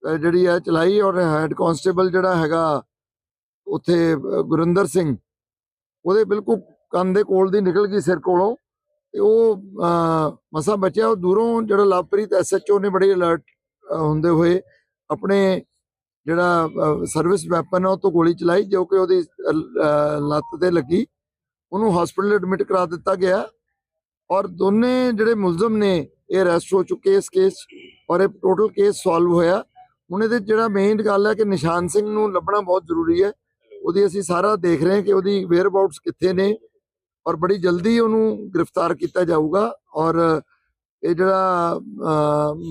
ਜਿਹੜੀ ਹੈ ਚਲਾਈ ਔਰ ਹੈਡ ਕਾਂਸਟੇਬਲ ਜਿਹੜਾ ਹੈਗਾ ਉੱਥੇ ਗੁਰਿੰਦਰ ਸਿੰਘ, ਉਹਦੇ ਬਿਲਕੁਲ ਕੰਨ ਦੇ ਕੋਲ ਦੀ ਨਿਕਲ ਗਈ ਸਿਰ ਕੋਲੋਂ, ਤੇ ਉਹ ਮਸਾ ਬਚਿਆ। ਉਹ ਦੂਰੋਂ ਜਿਹੜਾ ਲਵਪ੍ਰੀਤ ਐਸਐਚਓ ਨੇ ਬੜੀ ਅਲਰਟ ਹੁੰਦੇ ਹੋਏ ਆਪਣੇ ਜਿਹੜਾ ਸਰਵਿਸ ਵੈਪਨ ਉਹ ਤੋਂ ਗੋਲੀ ਚਲਾਈ, ਜੋ ਕਿ ਉਹਦੀ ਲੱਤ ਤੇ ਲੱਗੀ ਉਹਨੂੰ ਹਸਪੀਟਲ ਐਡਮਿਟ ਕਰਾ ਦਿੱਤਾ ਗਿਆ ਔਰ ਦੋਨੇ ਜਿਹੜੇ ਮੁਲਜ਼ਮ ਨੇ ਇਹ ਅਰੈਸਟ ਹੋ ਚੁੱਕੇ ਇਸ ਕੇਸ 'ਚ ਔਰ ਇਹ ਟੋਟਲ ਕੇਸ ਸੋਲਵ ਹੋਇਆ। ਹੁਣ ਇਹਦੇ 'ਚ ਜਿਹੜਾ ਮੇਨ ਗੱਲ ਹੈ ਕਿ ਨਿਸ਼ਾਨ ਸਿੰਘ ਨੂੰ ਲੱਭਣਾ ਬਹੁਤ ਜ਼ਰੂਰੀ ਹੈ। ਉਹਦੀ ਅਸੀਂ ਸਾਰਾ ਦੇਖ ਰਹੇ ਹਾਂ ਕਿ ਉਹਦੀ ਵੇਅਰ ਅਬਾਊਟਸ ਕਿੱਥੇ ਨੇ ਔਰ ਬੜੀ ਜਲਦੀ ਉਹਨੂੰ ਗ੍ਰਿਫਤਾਰ ਕੀਤਾ ਜਾਊਗਾ ਔਰ ਇਹ ਜਿਹੜਾ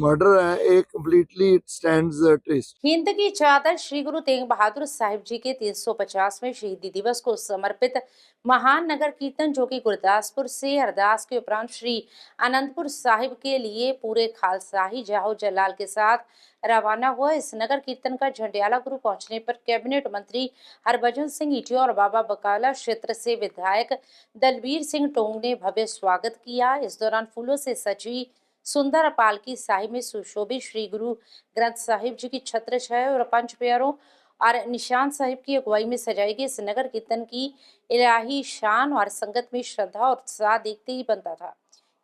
ਮਰਡਰ है ये completely it stands traced. Hind की चादर श्री गुरु तेग बहादुर साहिब जी के 350वें शहीदी दिवस को समर्पित महान नगर कीर्तन जो कि गुरदासपुर से अरदास के उपरांत श्री आनंदपुर साहिब के लिए पूरे खालसाही जाहो जलाल के साथ रवाना हुआ। इस नगर कीर्तन का झंडियाला गुरु पहुंचने पर कैबिनेट मंत्री हरभजन सिंह ईटियो और बाबा बकाला क्षेत्र से विधायक दलबीर सिंह टोंग ने भव्य स्वागत किया। इस दौरान फूलों से सजी सुंदर पालकी साहिब में सुशोभित श्री गुरु ग्रंथ साहिब जी की छत्र छाया और पंच प्यारों और निशान साहिब की अगुवाई में सजाई गई इस नगर कीर्तन की इलाही शान और संगत में श्रद्धा और उत्साह देखते ही बनता था।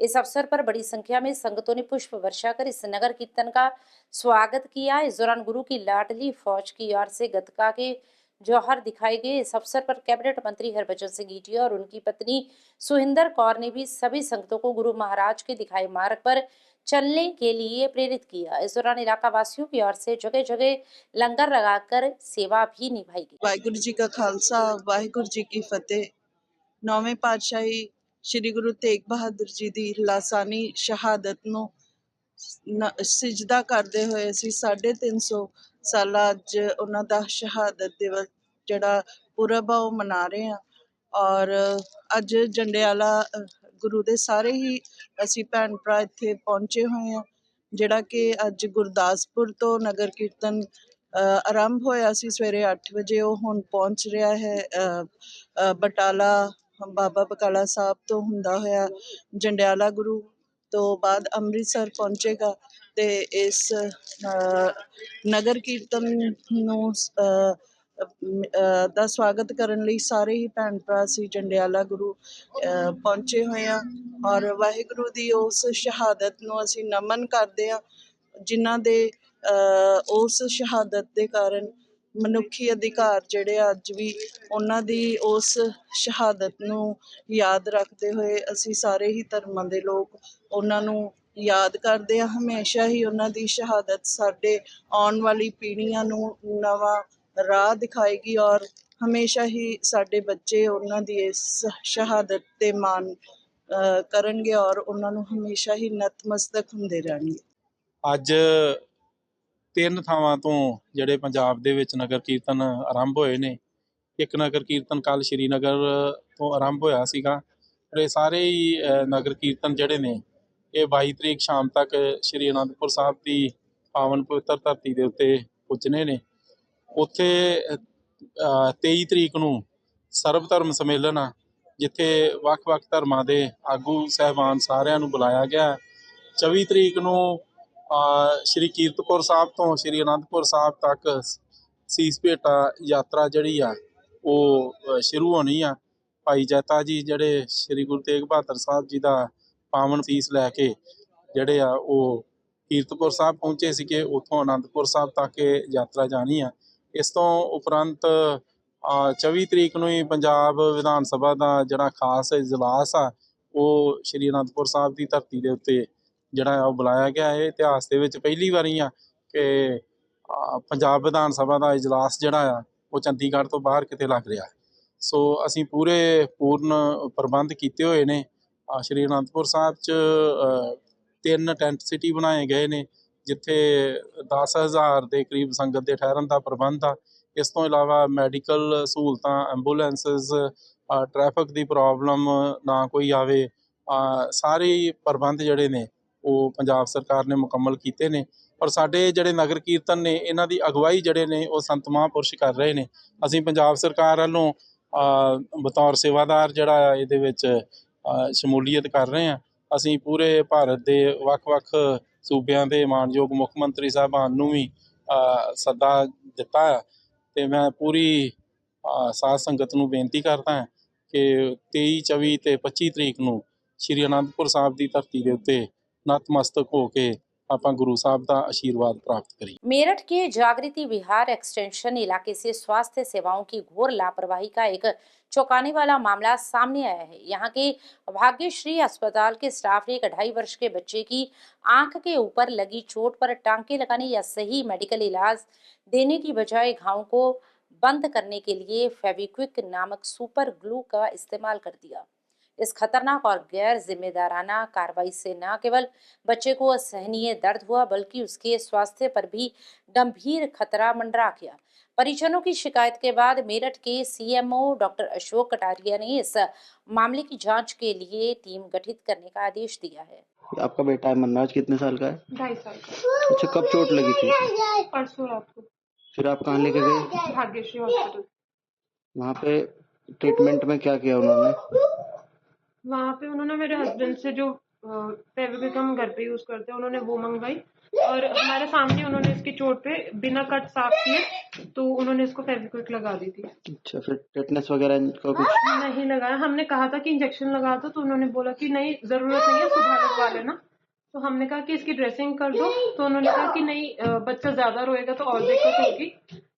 इस अवसर पर बड़ी संख्या में संगतों ने पुष्प वर्षा कर इस नगर कीर्तन का स्वागत किया। इस दौरान गुरु की लाडली फौज की ओर से गतका के जौहर दिखाए गए। इस अवसर पर कैबिनेट मंत्री हरभजन सिंह ईटियो और उनकी पत्नी सुहिंदर कौर ने भी सभी संगतों को गुरु महाराज के दिखाए मार्ग पर चलने के लिए प्रेरित किया। इस दौरान इलाका वासियों की ओर से जगह जगह लंगर लगाकर सेवा भी निभाई गई। वाहिगुरु जी का खालसा वाहिगुरु जी की फतेह। नौवें पातशाही श्री गुरु तेग बहादुर जी ਦੀ ਲਾਸਾਨੀ ਸ਼ਹਾਦਤ ਨੂੰ ਸਿਜਦਾ ਕਰਦੇ ਹੋਏ ਅਸੀਂ 350 ਸਾਲਾ ਅੱਜ ਉਹਨਾਂ ਦਾ ਸ਼ਹਾਦਤ ਦਿਵਸ ਜਿਹੜਾ ਪੁਰਬ ਆ ਉਹ ਮਨਾ ਰਹੇ ਹਾਂ ਔਰ ਅੱਜ ਜੰਡਿਆਲਾ ਗੁਰੂ ਦੇ ਸਾਰੇ ਹੀ ਅਸੀਂ ਭੈਣ ਭਰਾ ਇੱਥੇ ਪਹੁੰਚੇ ਹੋਏ ਹਾਂ ਜਿਹੜਾ ਕਿ ਅੱਜ ਗੁਰਦਾਸਪੁਰ ਤੋਂ ਨਗਰ ਕੀਰਤਨ ਆਰੰਭ ਹੋਇਆ ਸੀ ਸਵੇਰੇ 8 ਵਜੇ ਉਹ ਹੁਣ ਪਹੁੰਚ ਰਿਹਾ ਹੈ ਬਟਾਲਾ ਬਾਬਾ ਬਕਾਲਾ ਸਾਹਿਬ ਤੋਂ ਹੁੰਦਾ ਹੋਇਆ ਜੰਡਿਆਲਾ ਗੁਰੂ ਤੋਂ ਬਾਅਦ ਅੰਮ੍ਰਿਤਸਰ ਪਹੁੰਚੇਗਾ ਤੇ ਇਸ ਨਗਰ ਕੀਰਤਨ ਨੂੰ ਦਾ ਸਵਾਗਤ ਕਰਨ ਲਈ ਸਾਰੇ ਹੀ ਭੈਣ ਭਰਾ ਸੀ ਜੰਡਿਆਲਾ ਗੁਰੂ ਪਹੁੰਚੇ ਹੋਏ ਆ ਔਰ ਵਾਹਿਗੁਰੂ ਦੀ ਉਸ ਸ਼ਹਾਦਤ ਨੂੰ ਅਸੀਂ ਨਮਨ ਕਰਦੇ ਹਾਂ ਜਿਨ੍ਹਾਂ ਦੇ ਉਸ ਸ਼ਹਾਦਤ ਦੇ ਕਾਰਨ ਮਨੁੱਖੀ ਅਧਿਕਾਰ ਜਿਹੜੇ ਅੱਜ ਵੀ ਉਹਨਾਂ ਦੀ ਉਸ ਸ਼ਹਾਦਤ ਨੂੰ ਯਾਦ ਰੱਖਦੇ ਹੋਏ ਅਸੀਂ ਸਾਰੇ ਹੀ ਧਰਮਾਂ ਦੇ ਲੋਕ ਉਹਨਾਂ ਨੂੰ ਯਾਦ ਕਰਦੇ ਹਾਂ। ਹਮੇਸ਼ਾ ਹੀ ਉਹਨਾਂ ਦੀ ਸ਼ਹਾਦਤ ਸਾਡੇ ਆਉਣ ਵਾਲੀ ਪੀੜ੍ਹੀਆਂ ਨੂੰ ਨਵਾਂ ਰਾਹ ਦਿਖਾਏਗੀ ਔਰ ਹਮੇਸ਼ਾ ਹੀ ਸਾਡੇ ਬੱਚੇ ਉਹਨਾਂ ਦੀ ਇਸ ਸ਼ਹਾਦਤ 'ਤੇ ਮਾਣ ਕਰਨਗੇ ਔਰ ਉਹਨਾਂ ਨੂੰ ਹਮੇਸ਼ਾ ਹੀ ਨਤਮਸਤਕ ਹੁੰਦੇ ਰਹਿਣਗੇ। ਅੱਜ 3 ਥਾਵਾਂ ਤੋਂ ਜਿਹੜੇ ਪੰਜਾਬ ਦੇ ਵਿੱਚ ਨਗਰ ਕੀਰਤਨ ਆਰੰਭ ਹੋਏ ਨੇ। ਇੱਕ ਨਗਰ ਕੀਰਤਨ ਕੱਲ੍ਹ ਸ਼੍ਰੀਨਗਰ ਤੋਂ ਆਰੰਭ ਹੋਇਆ ਸੀਗਾ ਪਰ ਇਹ ਸਾਰੇ ਹੀ ਨਗਰ ਕੀਰਤਨ ਜਿਹੜੇ ਨੇ ਇਹ 22 ਤਰੀਕ ਸ਼ਾਮ ਤੱਕ ਸ਼੍ਰੀ ਅਨੰਦਪੁਰ ਸਾਹਿਬ ਦੀ ਪਾਵਨ ਪਵਿੱਤਰ ਧਰਤੀ ਦੇ ਉੱਤੇ ਪੁੱਜਣੇ ਨੇ। ਉੱਥੇ 23 ਤਰੀਕ ਨੂੰ ਸਰਬ ਧਰਮ ਸੰਮੇਲਨ ਆ ਜਿੱਥੇ ਵੱਖ-ਵੱਖ ਧਰਮਾਂ ਦੇ ਆਗੂ ਸਾਹਿਬਾਨ ਸਾਰਿਆਂ ਨੂੰ ਬੁਲਾਇਆ ਗਿਆ। 24 ਤਰੀਕ ਨੂੰ ਸ਼੍ਰੀ ਕੀਰਤਪੁਰ ਸਾਹਿਬ ਤੋਂ ਸ਼੍ਰੀ ਅਨੰਦਪੁਰ ਸਾਹਿਬ ਤੱਕ ਸੀਸ ਭੇਟਾ ਯਾਤਰਾ ਜਿਹੜੀ ਆ ਉਹ ਸ਼ੁਰੂ ਹੋਣੀ ਆ। ਭਾਈ ਜੈਤਾ ਜੀ ਜਿਹੜੇ ਸ਼੍ਰੀ ਗੁਰੂ ਤੇਗ ਬਹਾਦਰ ਸਾਹਿਬ ਜੀ ਦਾ ਪਾਵਨ ਫੀਸ ਲੈ ਕੇ ਜਿਹੜੇ ਆ ਉਹ ਕੀਰਤਪੁਰ ਸਾਹਿਬ ਪਹੁੰਚੇ ਸੀਗੇ। ਉੱਥੋਂ ਅਨੰਦਪੁਰ ਸਾਹਿਬ ਤੱਕ ਇਹ ਯਾਤਰਾ ਜਾਣੀ ਆ। ਇਸ ਤੋਂ ਉਪਰੰਤ 24 ਤਰੀਕ ਨੂੰ ਹੀ ਪੰਜਾਬ ਵਿਧਾਨ ਸਭਾ ਦਾ ਜਿਹੜਾ ਖਾਸ ਇਜਲਾਸ ਆ ਉਹ ਸ਼੍ਰੀ ਅਨੰਦਪੁਰ ਸਾਹਿਬ ਦੀ ਧਰਤੀ ਦੇ ਉੱਤੇ ਜਿਹੜਾ ਉਹ ਬੁਲਾਇਆ ਗਿਆ। ਇਹ ਇਤਿਹਾਸ ਦੇ ਵਿੱਚ ਪਹਿਲੀ ਵਾਰੀ ਆ ਕਿ ਪੰਜਾਬ ਵਿਧਾਨ ਸਭਾ ਦਾ ਇਜਲਾਸ ਜਿਹੜਾ ਆ ਉਹ ਚੰਡੀਗੜ੍ਹ ਤੋਂ ਬਾਹਰ ਕਿਤੇ ਲੱਗ ਰਿਹਾ। ਸੋ ਅਸੀਂ ਪੂਰਨ ਪ੍ਰਬੰਧ ਕੀਤੇ ਹੋਏ ਨੇ। ਸ਼੍ਰੀ ਅਨੰਦਪੁਰ ਸਾਹਿਬ 'ਚ 3 ਟੈਂਟ ਸਿਟੀ ਬਣਾਏ ਗਏ ਨੇ ਜਿੱਥੇ 10,000 ਦੇ ਕਰੀਬ ਸੰਗਤ ਦੇ ਠਹਿਰਨ ਦਾ ਪ੍ਰਬੰਧ ਆ। ਇਸ ਤੋਂ ਇਲਾਵਾ ਮੈਡੀਕਲ ਸਹੂਲਤਾਂ, ਐਂਬੂਲੈਂਸਿਸ, ਟ੍ਰੈਫਿਕ ਦੀ ਪ੍ਰੋਬਲਮ ਨਾ ਕੋਈ ਆਵੇ, ਸਾਰੇ ਪ੍ਰਬੰਧ ਜਿਹੜੇ ਨੇ ਉਹ ਪੰਜਾਬ ਸਰਕਾਰ ਨੇ ਮੁਕੰਮਲ ਕੀਤੇ ਨੇ। ਔਰ ਸਾਡੇ ਜਿਹੜੇ ਨਗਰ ਕੀਰਤਨ ਨੇ ਇਹਨਾਂ ਦੀ ਅਗਵਾਈ ਜਿਹੜੇ ਨੇ ਉਹ ਸੰਤ ਮਹਾਂਪੁਰਸ਼ ਕਰ ਰਹੇ ਨੇ। ਅਸੀਂ ਪੰਜਾਬ ਸਰਕਾਰ ਵੱਲੋਂ ਬਤੌਰ ਸੇਵਾਦਾਰ ਜਿਹੜਾ ਇਹਦੇ ਵਿੱਚ ਸ਼ਮੂਲੀਅਤ ਕਰ ਰਹੇ ਹਾਂ। ਅਸੀਂ ਪੂਰੇ ਭਾਰਤ ਦੇ ਵੱਖ-ਵੱਖ ਸੂਬਿਆਂ ਦੇ ਮਾਣਯੋਗ ਮੁੱਖ ਮੰਤਰੀ ਸਾਹਿਬਾਨ ਨੂੰ ਵੀ ਸੱਦਾ ਦਿੱਤਾ ਆ ਅਤੇ ਮੈਂ ਪੂਰੀ ਸਾਧ ਸੰਗਤ ਨੂੰ ਬੇਨਤੀ ਕਰਦਾ ਹਾਂ ਕਿ 23, 24 ਅਤੇ 25 ਤਰੀਕ ਨੂੰ ਸ਼੍ਰੀ ਅਨੰਦਪੁਰ ਸਾਹਿਬ ਦੀ ਧਰਤੀ ਦੇ ਉੱਤੇ ਨਤਮਸਤਕ ਹੋ ਕੇ ਆਪਾਂ ਗੁਰੂ ਸਾਹਿਬ ਦਾ ਆਸ਼ੀਰਵਾਦ ਪ੍ਰਾप्त ਕਰੀਏ। मेरठ के जागृति विहार एक्सटेंशन इलाके से स्वास्थ्य सेवाओं की घोर लापरवाही का एक चौंकाने वाला मामला सामने आया है। यहाँ के भाग्यश्री अस्पताल के स्टाफ ने एक 2.5 वर्ष के बच्चे की आंख के ऊपर लगी चोट पर टांके लगाने या सही मेडिकल इलाज देने की बजाय घाव को बंद करने के लिए फेविक्विक नामक सुपर ग्लू का इस्तेमाल कर दिया। इस खतरनाक और गैर जिम्मेदाराना कार्रवाई से न केवल बच्चे को असहनीय दर्द हुआ बल्कि उसके स्वास्थ्य पर भी गंभीर खतरा मंडरा गया। परिजनों की शिकायत के बाद मेरठ के सीएमओ डॉक्टर अशोक कटारिया ने इस मामले की जांच के लिए टीम गठित करने का आदेश दिया है। आपका बेटा है मनराज, कितने साल का है? 2.5 साल का। अच्छा, कब चोट लगी थी? परसों रात को। फिर आप कहाँ लेके गए? भाग्यश्री हॉस्पिटल। वहाँ पे ट्रीटमेंट में क्या किया उन्होंने? वहाँ पे उन्होंने मेरे हस्बैंड से जो फेविक्विक हम घर पे यूज करते हैं उन्होंने वो मंगवाई और हमारे सामने उन्होंने इसकी चोट पे बिना कट साफ किए तो उन्होंने इसको फेविक्विक लगा दी थी। अच्छा, फिर टेटनस वगैरह का कुछ? नहीं लगाया। हमने कहा था कि इंजेक्शन लगा दो तो उन्होंने बोला कि नहीं जरूरत नहीं है, सुबह लगवा लेना। तो हमने कहा कि इसकी ड्रेसिंग कर दो तो उन्होंने कहा कि नहीं बच्चा ज्यादा रोएगा तो और दिक्कत होगी,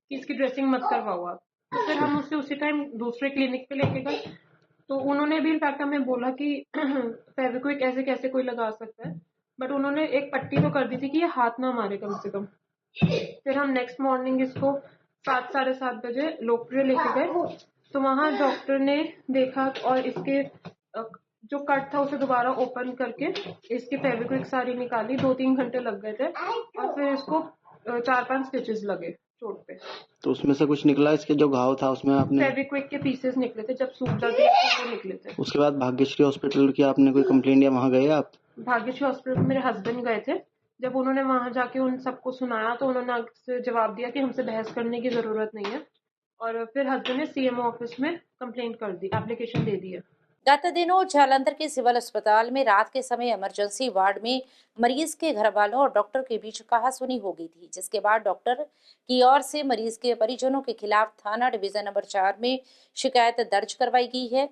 कि इसकी ड्रेसिंग मत करवाओ आप। तो फिर हम उससे उसी टाइम दूसरे क्लिनिक पे लेके गए तो उन्होंने भी इनफैक्ट हमें बोला कि फेविक्विक ऐसे कैसे कोई लगा सकता है, बट उन्होंने एक पट्टी तो कर दी थी कि ये हाथ ना मारे कम से कम। फिर हम नेक्स्ट मॉर्निंग इसको 7 साढ़े 7 बजे लोकप्रिय लेके गए तो वहाँ डॉक्टर ने देखा और इसके जो कट था उसे दोबारा ओपन करके इसकी फेविक्विक सारी निकाली। 2-3 घंटे लग गए थे और फिर इसको 4-5 स्टिचेस लगे चोट पे। तो उसमें से कुछ निकला? इसके जो घाव था उसमें आपने फेविक्विक के पीसेस निकले थे, जब सूख जाते हैं तो वो निकले थे। उसके बाद भाग्यश्री हॉस्पिटल की आपने कोई कंप्लेंट या वहाँ गए आप? भाग्यश्री हॉस्पिटल में मेरे हस्बैंड गए थे। जब उन्होंने वहां जाके उन सबको सुनाया तो उन्होंने आगे जवाब दिया कि हमसे बहस करने की जरूरत नहीं है और फिर हस्बैंड ने सीएमओ ऑफिस में कंप्लेंट कर दी, एप्लीकेशन दे दी है। गत दिनों जालंधर के सिविल अस्पताल में रात के समय इमरजेंसी वार्ड में मरीज के घर वालों और डॉक्टर के बीच कहासुनी हो गई थी, जिसके बाद डॉक्टर की ओर से मरीज के परिजनों के खिलाफ थाना डिवीजन नंबर 4 में शिकायत दर्ज करवाई गई है।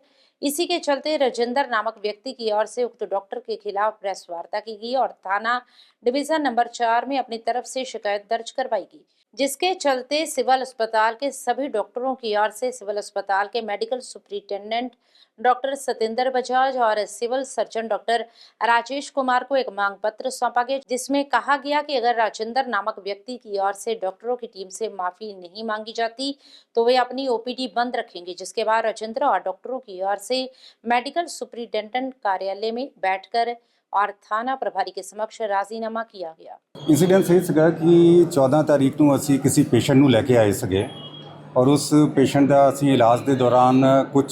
इसी के चलते राजेंद्र नामक व्यक्ति की ओर से उक्त डॉक्टर के खिलाफ प्रेस वार्ता की गई और थाना डिवीजन नंबर 4 में अपनी तरफ से शिकायत दर्ज करवाई गई, जिसके चलते सिविल अस्पताल के सभी डॉक्टरों की ओर से सिविल अस्पताल के medical superintendent doctor Satendra Bajaj और civil surgeon doctor Rajesh Kumar को एक मांग पत्र सौंपा गया, जिसमें कहा गया कि अगर राजेंद्र नामक व्यक्ति की ओर से डॉक्टरों की टीम से माफी नहीं मांगी जाती तो वे अपनी ओपीडी बंद रखेंगे। जिसके बाद राजेंद्र और डॉक्टरों की ओर से मेडिकल सुपरिटेंडेंट कार्यालय में बैठकर और थाना प्रभारी के समक्ष राजीनामा किया गया। इंसीडेंट ਇਹ ਸੀਗਾ ਕਿ 14 ਤਾਰੀਖ ਨੂੰ ਅਸੀਂ ਕਿਸੇ ਪੇਸ਼ੈਂਟ ਨੂੰ ਲੈ ਕੇ ਆਏ ਸੀਗੇ ਔਰ ਉਸ ਪੇਸ਼ੈਂਟ ਦਾ ਅਸੀਂ ਇਲਾਜ ਦੇ ਦੌਰਾਨ ਕੁਝ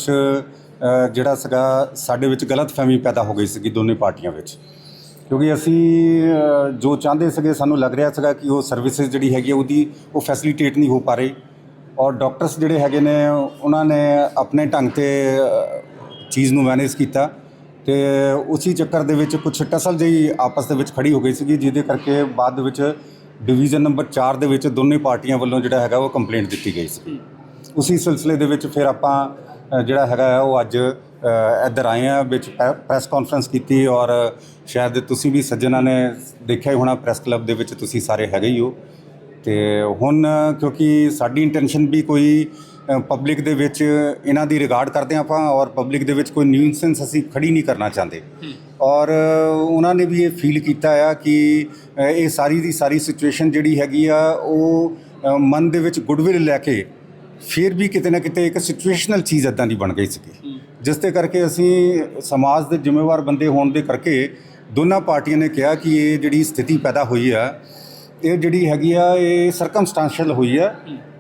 ਜਿਹੜਾ ਸੀਗਾ ਸਾਡੇ ਵਿੱਚ ਗਲਤਫਹਿਮੀ ਪੈਦਾ ਹੋ ਗਈ ਸੀਗੀ ਦੋਨੇ ਪਾਰਟੀਆਂ ਵਿੱਚ, ਕਿਉਂਕਿ ਅਸੀਂ ਜੋ ਚਾਹੁੰਦੇ ਸੀਗੇ ਸਾਨੂੰ ਲੱਗ ਰਿਹਾ ਸੀਗਾ ਕਿ ਉਹ ਸਰਵਿਸਿਜ਼ ਜਿਹੜੀ ਹੈਗੀ ਉਹਦੀ ਉਹ ਫੈਸਿਲੀਟੇਟ ਨਹੀਂ ਹੋ ਪਾ ਰਹੀ ਔਰ ਡਾਕਟਰਸ ਜਿਹੜੇ ਹੈਗੇ ਨੇ ਉਹਨਾਂ ਨੇ ਆਪਣੇ ਢੰਗ ਤੇ ਚੀਜ਼ ਨੂੰ ਮੈਨੇਜ ਕੀਤਾ ਤੇ ਉਸੇ ਚੱਕਰ ਦੇ ਵਿੱਚ ਕੁਝ ਟਸਲ ਜਿਹੀ ਆਪਸ ਦੇ ਵਿੱਚ ਖੜੀ ਹੋ ਗਈ ਸੀਗੀ, ਜਿਹਦੇ ਕਰਕੇ ਬਾਅਦ ਦੇ ਵਿੱਚ ਡਿਵੀਜ਼ਨ ਨੰਬਰ 4 ਦੇ ਵਿੱਚ ਦੋਨੇ ਪਾਰਟੀਆਂ ਵੱਲੋਂ ਜਿਹੜਾ ਹੈਗਾ ਉਹ ਕੰਪਲੇਂਟ ਦਿੱਤੀ ਗਈ ਸੀ। ਉਸੇ ਸਿਲਸਿਲੇ ਦੇ ਵਿੱਚ ਫਿਰ ਆਪਾਂ ਜਿਹੜਾ ਹੈਗਾ ਉਹ ਅੱਜ ਇੱਧਰ ਆਏ ਆ, ਵਿੱਚ ਪ੍ਰੈਸ ਕਾਨਫਰੰਸ ਕੀਤੀ ਔਰ ਸ਼ਾਇਦ ਤੁਸੀਂ ਵੀ ਸੱਜਣਾਂ ਨੇ ਦੇਖਿਆ ਹੀ ਹੋਣਾ ਪ੍ਰੈਸ ਕਲੱਬ ਦੇ ਵਿੱਚ ਤੁਸੀਂ ਸਾਰੇ ਹੈਗੇ ਹੀ ਹੋ। ਤੇ ਹੁਣ ਕਿਉਂਕਿ ਸਾਡੀ ਇੰਟੈਂਸ਼ਨ ਵੀ ਕੋਈ ਪਬਲਿਕ ਦੇ ਵਿੱਚ ਇਹਨਾਂ ਦੀ ਰਿਗਾਰਡ ਕਰਦੇ ਹਾਂ ਆਪਾਂ ਔਰ ਪਬਲਿਕ ਦੇ ਵਿੱਚ ਕੋਈ ਨਿਊਸੈਂਸ ਅਸੀਂ ਖੜੀ ਨਹੀਂ ਕਰਨਾ ਚਾਹੁੰਦੇ ਔਰ ਉਹਨਾਂ ਨੇ ਵੀ ਇਹ ਫੀਲ ਕੀਤਾ ਆ ਕਿ ਇਹ ਸਾਰੀ ਦੀ ਸਾਰੀ ਸਿਚੁਏਸ਼ਨ ਜਿਹੜੀ ਹੈਗੀ ਆ ਉਹ ਮਨ ਦੇ ਵਿੱਚ ਗੁੱਡਵਿਲ ਲੈ ਕੇ ਫਿਰ ਵੀ ਕਿਤੇ ਨਾ ਕਿਤੇ ਇੱਕ ਸਿਚੁਏਸ਼ਨਲ ਚੀਜ਼ ਇੱਦਾਂ ਦੀ ਬਣ ਗਈ ਸੀਗੀ, ਜਿਸ ਦੇ ਕਰਕੇ ਅਸੀਂ ਸਮਾਜ ਦੇ ਜ਼ਿੰਮੇਵਾਰ ਬੰਦੇ ਹੋਣ ਦੇ ਕਰਕੇ ਦੋਨਾਂ ਪਾਰਟੀਆਂ ਨੇ ਕਿਹਾ ਕਿ ਇਹ ਜਿਹੜੀ ਸਥਿਤੀ ਪੈਦਾ ਹੋਈ ਆ ਇਹ ਜਿਹੜੀ ਹੈਗੀ ਆ ਇਹ ਸਰਕਮਸਟੈਂਸ਼ੀਅਲ ਹੋਈ ਆ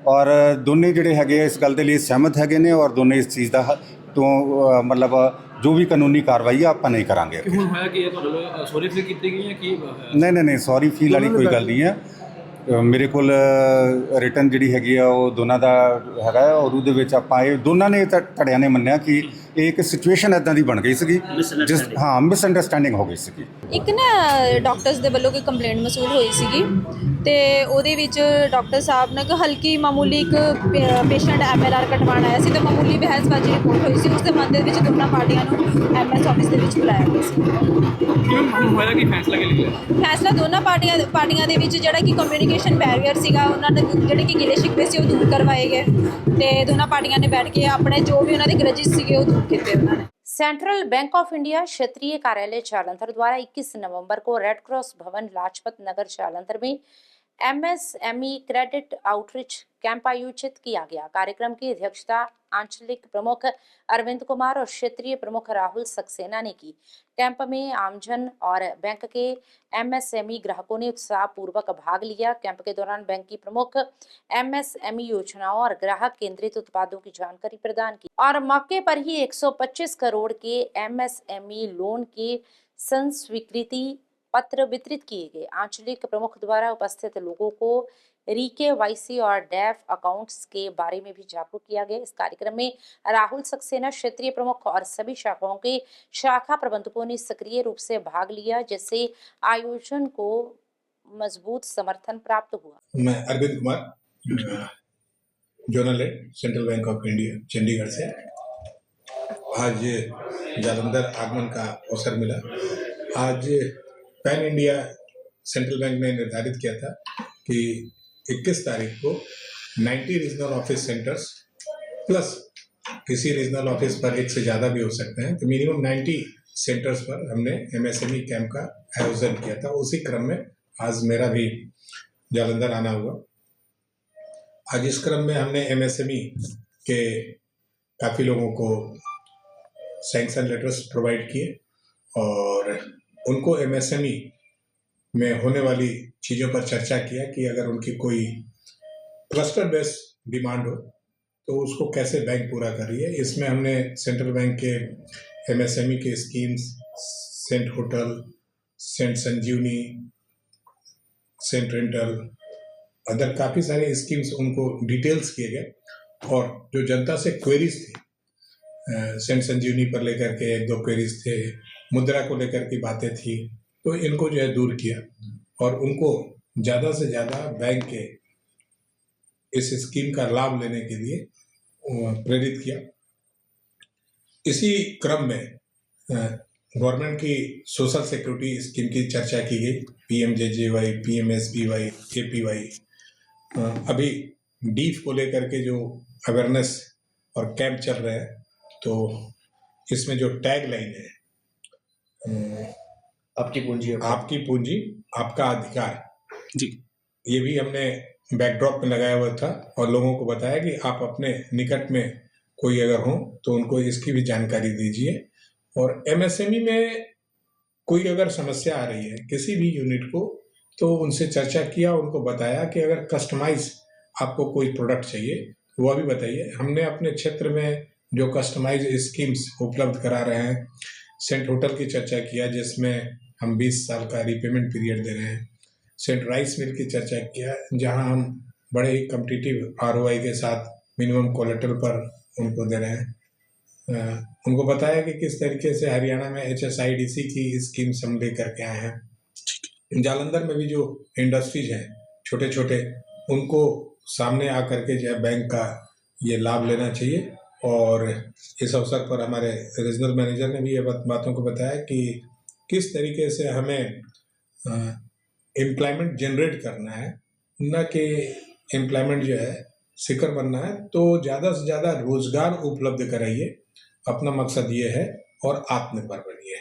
ਔਰ ਦੋਨੇ ਜਿਹੜੇ ਹੈਗੇ ਇਸ ਗੱਲ ਦੇ ਲਈ ਸਹਿਮਤ ਹੈਗੇ ਨੇ ਔਰ ਦੋਨੇ ਇਸ ਚੀਜ਼ ਦਾ ਤੋਂ ਮਤਲਬ ਜੋ ਵੀ ਕਾਨੂੰਨੀ ਕਾਰਵਾਈ ਆ ਆਪਾਂ ਨਹੀਂ ਕਰਾਂਗੇ। ਹੁਣ ਹੋਇਆ ਕਿ ਇਹ ਤੁਹਾਨੂੰ ਸੌਰੀ ਫੀਲ ਕੀਤੀ ਗਈ ਹੈ ਕਿ ਨਹੀਂ ਸੌਰੀ ਫੀਲ ਵਾਲੀ ਕੋਈ ਗੱਲ ਨਹੀਂ ਹੈ। ਮੇਰੇ ਕੋਲ ਰਿਟਨ ਜਿਹੜੀ ਹੈਗੀ ਆ ਉਹ ਦੋਨਾਂ ਦਾ ਹੈਗਾ ਔਰ ਉਹਦੇ ਵਿੱਚ ਆਪਾਂ ਇਹ ਦੋਨਾਂ ਨੇ ਧੜਿਆਂ ਨੇ ਮੰਨਿਆ ਕਿ ਇਹ ਇੱਕ ਸਿਚੁਏਸ਼ਨ ਇੱਦਾਂ ਦੀ ਬਣ ਗਈ ਸੀਗੀ ਜਿਸ ਮਿਸਅੰਡਰਸਟੈਂਡਿੰਗ ਹੋ ਗਈ ਸੀਗੀ। ਇੱਕ ਨਾ ਡਾਕਟਰਸ ਦੇ ਵੱਲੋਂ ਕੋਈ ਕੰਪਲੇਂਟ ਮਸੂਲ ਹੋਈ ਸੀਗੀ ਤੇ ਉਹਦੇ ਵਿੱਚ ਡਾਕਟਰ ਸਾਹਿਬ ਨੇ ਕਿ ਹਲਕੀ ਮਾਮੂਲੀ ਇੱਕ ਪੇਸ਼ੈਂਟ MLR ਕਟਵਾਉਣ ਆਇਆ ਸੀ ਤੇ ਮਾਮੂਲੀ ਬਹਿਸਬਾਜ਼ੀ ਰਿਪੋਰਟ ਹੋਈ ਸੀ। ਉਸ ਦੇ ਮੱਦੇ ਵਿੱਚ ਦੋਨਾਂ ਪਾਰਟੀਆਂ ਨੂੰ MS ਆਫਿਸ ਦੇ ਵਿੱਚ ਬੁਲਾਇਆ ਗਿਆ ਸੀ। ਕਿਵੇਂ ਹੋਇਆ ਕਿ ਫੈਸਲਾ ਕਿ ਲਿਆ? ਫੈਸਲਾ ਦੋਨਾਂ ਪਾਰਟੀਆਂ ਦੇ ਵਿੱਚ ਜਿਹੜਾ ਕਿ ਕਮਿਊਨੀਕੇਸ਼ਨ ਬੈਰੀਅਰ ਸੀਗਾ, ਉਹਨਾਂ ਦੇ ਜਿਹੜੇ ਕਿ ਗਿਲੇ ਸ਼ਿਕਵੇ ਸੀ ਉਹ ਦੂਰ ਕਰਵਾਏ ਗਏ ਤੇ ਦੋਨਾਂ ਪਾਰਟੀਆਂ ਨੇ ਬੈਠ ਕੇ ਆਪਣੇ ਜੋ ਵੀ ਉਹਨਾਂ ਦੇ ग्रजेस ਸੀਗੇ ਉਹ दूर ਕੀਤੇ ਉਹਨਾਂ ने। सेंट्रल बैंक ऑफ इंडिया क्षेत्रीय कार्यालय जालंधर द्वारा 21 नवंबर को रेड क्रॉस भवन लाजपत नगर जालंधर में MSME क्रेडिट आउटरीच कैंप आयोजित किया गया। कार्यक्रम की अध्यक्षता आंचलिक प्रमुख अरविंद कुमार और क्षेत्रीय प्रमुख राहुल सक्सेना ने की। कैंप में आमजन और बैंक के MSME ग्राहकों ने उत्साहपूर्वक भाग लिया। कैंप के दौरान बैंक की प्रमुख MSME योजनाओं और ग्राहक केंद्रित उत्पादों की जानकारी प्रदान की और मौके पर ही 125 करोड़ के MSME लोन के संस्वीकृति पत्र वितरित किए गए। आंचलिक प्रमुख द्वारा उपस्थित लोगों को RKYC और डैफ अकाउंट्स के बारे में भी जागरूक किया गया। इस कार्यक्रम में राहुल सक्सेना क्षेत्रीय प्रमुख और सभी शाखाओं के शाखा प्रबंधकों ने सक्रिय रूप से भाग लिया, जिससे आयोजन को मजबूत समर्थन प्राप्त हुआ। मैं Arvind Kumar, zonal head Central Bank of India Chandigarh से। आज जालंधर आगमन का अवसर मिला। आज पैन इंडिया सेंट्रल बैंक ने निर्धारित किया था कि 21 तारीख को 90 रीजनल ऑफिस सेंटर्स प्लस किसी रीजनल ऑफिस पर एक से ज़्यादा भी हो सकते हैं, तो मिनिमम 90 सेंटर्स पर हमने MSME कैंप का आयोजन किया था। उसी क्रम में आज मेरा भी जालंधर आना हुआ। आज इस क्रम में हमने MSME के काफ़ी लोगों को सैंक्शन लेटर्स प्रोवाइड किए और उनको MSME में होने वाली चीज़ों पर चर्चा किया कि अगर उनकी कोई क्लस्टर बेस डिमांड हो तो उसको कैसे बैंक पूरा कर रही है। इसमें हमने सेंट्रल बैंक के MSME के स्कीम्स, सेंट होटल, सेंट संजीवनी, सेंट रेंटल, अदर काफ़ी सारे स्कीम्स उनको डिटेल्स किए गए और जो जनता से क्वेरीज थी, सेंट संजीवनी पर लेकर के 1-2 क्वेरीज थे, मुद्रा को लेकर की बातें थी, तो इनको जो है दूर किया और उनको ज़्यादा से ज़्यादा बैंक के इस स्कीम का लाभ लेने के लिए प्रेरित किया। इसी क्रम में गवर्नमेंट की सोशल सिक्योरिटी स्कीम की चर्चा की गई, PMJJY, PMSBY, APY। अभी डीफ को लेकर के जो अवेयरनेस और कैंप चल रहे हैं, तो इसमें जो टैग लाइन है आपकी पूंजी आपका अधिकार जी, ये भी हमने बैकड्रॉप में लगाया हुआ था और लोगों को बताया कि आप अपने निकट में कोई अगर हो तो उनको इसकी भी जानकारी दीजिए। और MSME में कोई अगर समस्या आ रही है किसी भी यूनिट को, तो उनसे चर्चा किया, उनको बताया कि अगर कस्टमाइज आपको कोई प्रोडक्ट चाहिए वो भी बताइए। हमने अपने क्षेत्र में जो कस्टमाइज स्कीम्स उपलब्ध करा रहे हैं, सेंट होटल की चर्चा किया जिसमें हम 20 साल का रीपेमेंट पीरियड दे रहे हैं। सेंट राइस मिल की चर्चा किया जहां हम बड़े ही कम्पिटिटिव ROI के साथ मिनिमम कोलेटरल पर उनको दे रहे हैं। उनको बताया कि किस तरीके से हरियाणा में HSIDC की स्कीम्स हम ले करके आए हैं। जालंधर में भी जो इंडस्ट्रीज हैं छोटे छोटे, उनको सामने आकर के जो है बैंक का ये लाभ लेना चाहिए। और इस अवसर पर हमारे रीजनल मैनेजर ने भी ये बातों को बताया कि किस तरीके से हमें एम्प्लॉयमेंट जनरेट करना है, न कि एम्प्लॉयमेंट जो है सीकर बनना है। तो ज़्यादा से ज़्यादा रोजगार उपलब्ध कराइए, अपना मकसद ये है, और आत्मनिर्भर बनिए।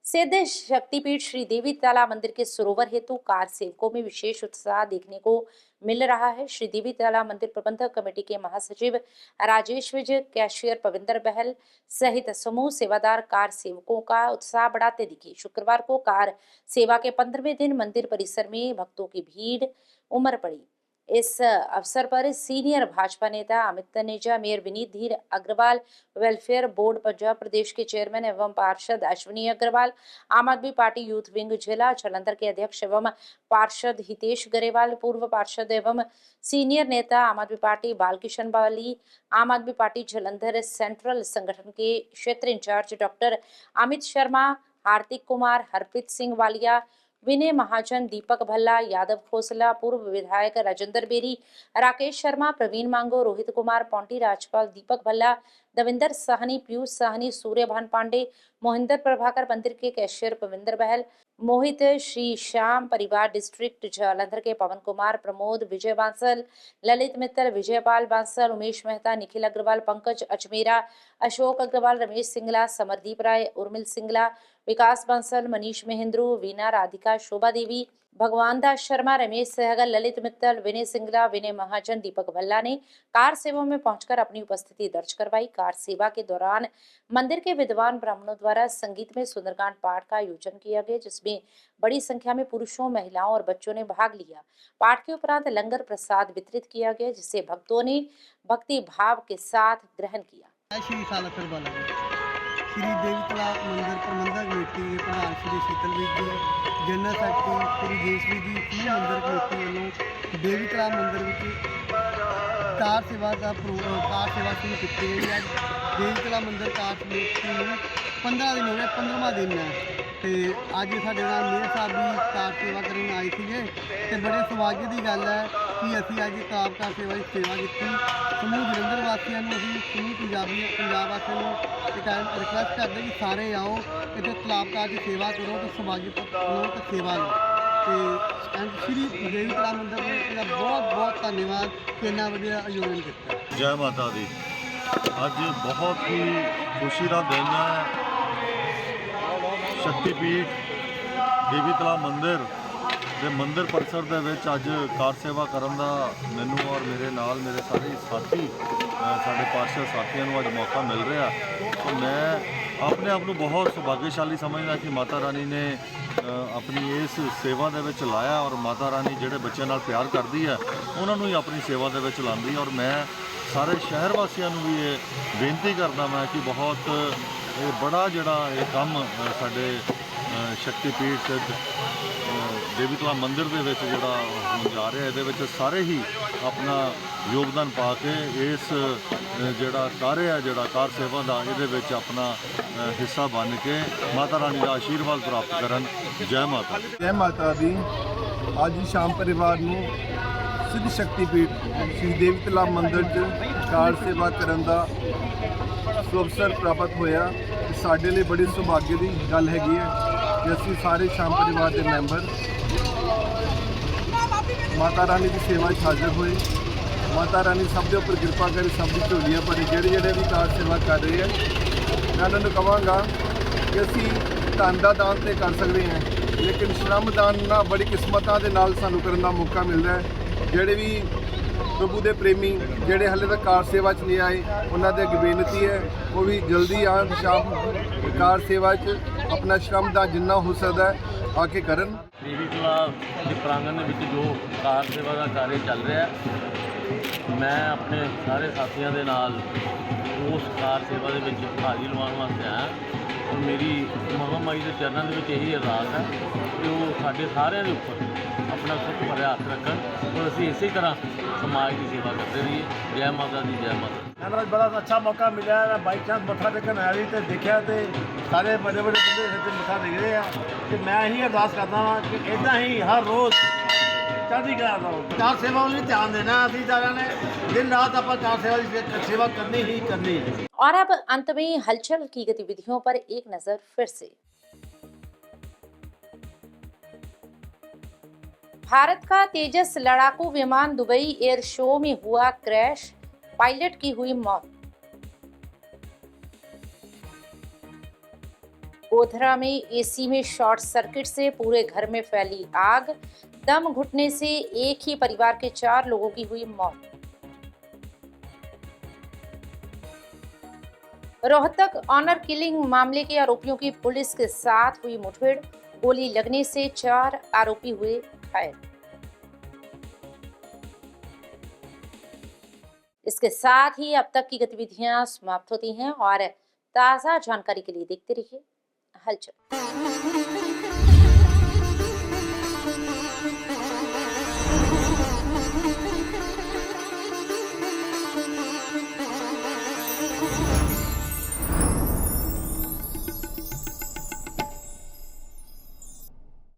सिद्ध शक्तिपीठ श्री देवी ताला मंदिर के सरोवर हेतु कार सेवकों में विशेष उत्साह देखने को मिल रहा है। श्री देवी ताला मंदिर प्रबंधक कमेटी के महासचिव राजेश विज, कैशियर पविंदर बहल सहित समूह सेवादार कार सेवकों का उत्साह बढ़ाते दिखे। शुक्रवार को कार सेवा के 15वें दिन मंदिर परिसर में भक्तों की भीड़ उमड़ पड़ी। इस अवसर पर सीनियर भाजपा नेता अमित तनेजा, मेयर विनीत धीर अग्रवाल, वेलफेयर बोर्ड पंजाब प्रदेश के चेयरमैन एवं पार्षद अश्विनी अग्रवाल, आम आदमी पार्टी यूथ विंग जिला जालंधर के अध्यक्ष एवं पार्षद हितेश गरेवाल, पूर्व पार्षद एवं सीनियर नेता आम आदमी पार्टी बालकिशन बाली, आम आदमी पार्टी जालंधर सेंट्रल संगठन के क्षेत्र इंचार्ज डॉक्टर अमित शर्मा, हार्दिक कुमार, हरप्रीत सिंह वालिया, विनय महाजन, दीपक भल्ला, यादव खोसला, पूर्व विधायक राजेंद्र बेरी, राकेश शर्मा, प्रवीण मांगो, रोहित कुमार, पौंटी राजपाल, दीपक भल्ला, दविंदर साहनी, पीयूष साहनी, सूर्यभान पांडे, मोहिंदर प्रभाकर, मंदिर के कैशियर पविंदर बहल, मोहित, श्री श्याम परिवार डिस्ट्रिक्ट जालंधर के पवन कुमार, प्रमोद, विजय बांसल, ललित मित्तल, विजयपाल बांसल, उमेश मेहता, निखिल अग्रवाल, पंकज अजमेरा, अशोक अग्रवाल, रमेश सिंगला, समरदीप राय, उर्मिल सिंगला, विकास बांसल, मनीष महेंद्रू, वीना, राधिका, शोभा देवी, भगवान दास शर्मा, रमेश सहगल, ललित मित्तल, विनय सिंगला, विनय महाजन, दीपक भल्ला ने कार सेवा में पहुंचकर अपनी उपस्थिति दर्ज करवाई। कार सेवा के दौरान मंदिर के विद्वान ब्राह्मणों द्वारा संगीत में सुंदरकांड पाठ का आयोजन किया गया, जिसमें बड़ी संख्या में पुरुषों, महिलाओं और बच्चों ने भाग लिया। पाठ के उपरांत लंगर प्रसाद वितरित किया गया, जिसे भक्तों ने भक्ति भाव के साथ ग्रहण किया। श्री सालसर बाला श्री देवी तलाब मंदिर प्रबंधक कमेटी के प्रधान श्री शीतलवीर जी, जनरल सैकटरी श्री जयश्री जी, श्री मंदिर कमेटी वालों देवी तलाब मंदिर में कार सेवा का कार सेवा शुरू की गई है। देवी तलाब मंदिर कार कमेटी में 15 दिन हो गए, 15वां दिन है। तो अज साढ़े नाल मेयर साहब भी कार सेवा करने आए थे, तो बड़े सौभाग्य की गल है कि असी अज कार सेवा की सेवा की। समूह जलंधर वासियों को अभी समूह पंजाब वासियों को रिक्वेस्ट करते कि सारे आओ इतने तलाब कार की सेवा करो, तो सौभाग्य लो, तो सेवा लो। तो श्री देवी तलाब मंदिर ने बहुत बहुत धन्यवाद कि इन्ना वधिया आयोजन किया। जय माता दी। अज बहुत ही खुशी का दिन है। शक्तिपीठ देवी तलाब मंदिर के मंदिर परिसर के विच अज कार सेवा करन दा मैनू और मेरे नाल मेरे सारे साथी साढ़े पार्षद साथियों को अज मौका मिल रहा। तो मैं अपने आप को बहुत सौभाग्यशाली समझदा कि माता रानी ने अपनी इस सेवा दे विच लाया, और माता रानी जिहड़े बच्चों नाल प्यार करती है उन्होंने ही अपनी सेवा दे विच लांदी है। और मैं सारे शहर वासियों को भी ये बेनती करदा मैं कि बहुत ये बड़ा जिहड़ा ये काम साडे शक्तिपीठ सिद्ध देवी तलाब मंदिर दे विच जिहड़ा होण जा रहा है, इहदे विच सारे ही अपना योगदान पा के इस जिहड़ा कार्य है जिहड़ा कार सेवा का इहदे विच अपना हिस्सा बन के माता रानी का आशीर्वाद प्राप्त करन। जय माता दी। जय माता दी। अज शाम परिवार नूं सिद्ध शक्तिपीठ श्री देवी तलाब मंदिर च कार सेवा करन दा अवसर प्राप्त होया। साडे लिए बड़ी सौभाग्य की गल हैगी है कि असीं सारे शाम परिवार के मैंबर माता रानी की सेवा हाजिर हुए। माता रानी सब के उपर कृपा करे, सब की झोलियां भरे। जेड़े भी कार सेवा कर रहे हैं, मैं उन्होंने कहांगा कि असीं धन का दान तो कर सकते हैं, लेकिन श्रम दान ना बड़ी किस्मतां दे नाल सानूं करन दा मौका मिलता है। जेड़े भी प्रभु के प्रेमी जेड़े हाले तक कार सेवा च नहीं आए, उन्होंने अगे बेनती है वो भी जल्दी आन शाम कार सेवा च अपना श्रम दान जिन्ना हो सकता है आके करन। देवी तलाब के प्रांगण में जो कार सेवा का कार्य चल रहा है, मैं अपने सारे साथियों के नाल उस कार सेवा के हाजिरी लवाने वास्ते आया। और मेरी महामाई के चरणों के यही अरदास है कि वो साढ़े सारे के उपर अपना सुख भरिया हथ रखन, और असीं इसी तरह समाज की सेवा करते रहिए। जय माता दी। जय माता। मैं बड़ा अच्छा मौका मिला है। बाई चांस मत्था टेकन आया तो देखा तो सारे बड़े बड़े बंदे मत्था टेक रहे हैं। तो मैं यही अरदास करता हाँ कि इदा ही हर रोज़ चढ़ती कला रहो। कार सेवा वाल भी ध्यान देना। अभी सारा ने दिन रात आप कार सेवा की सेवा करनी ही करनी है। और अब अंत में हलचल की गतिविधियों पर एक नजर फिर से। भारत का तेजस लड़ाकू विमान दुबई एयर शो में हुआ क्रैश, पायलट की हुई मौत। गोधरा में एसी में शॉर्ट सर्किट से पूरे घर में फैली आग, दम घुटने से एक ही परिवार के 4 लोगों की हुई मौत। रोहतक ऑनर किलिंग मामले के आरोपियों की पुलिस के साथ हुई मुठभेड़, गोली लगने से 4 आरोपी हुए घायल। इसके साथ ही अब तक की गतिविधियां समाप्त होती हैं और ताजा जानकारी के लिए देखते रहिए हलचल।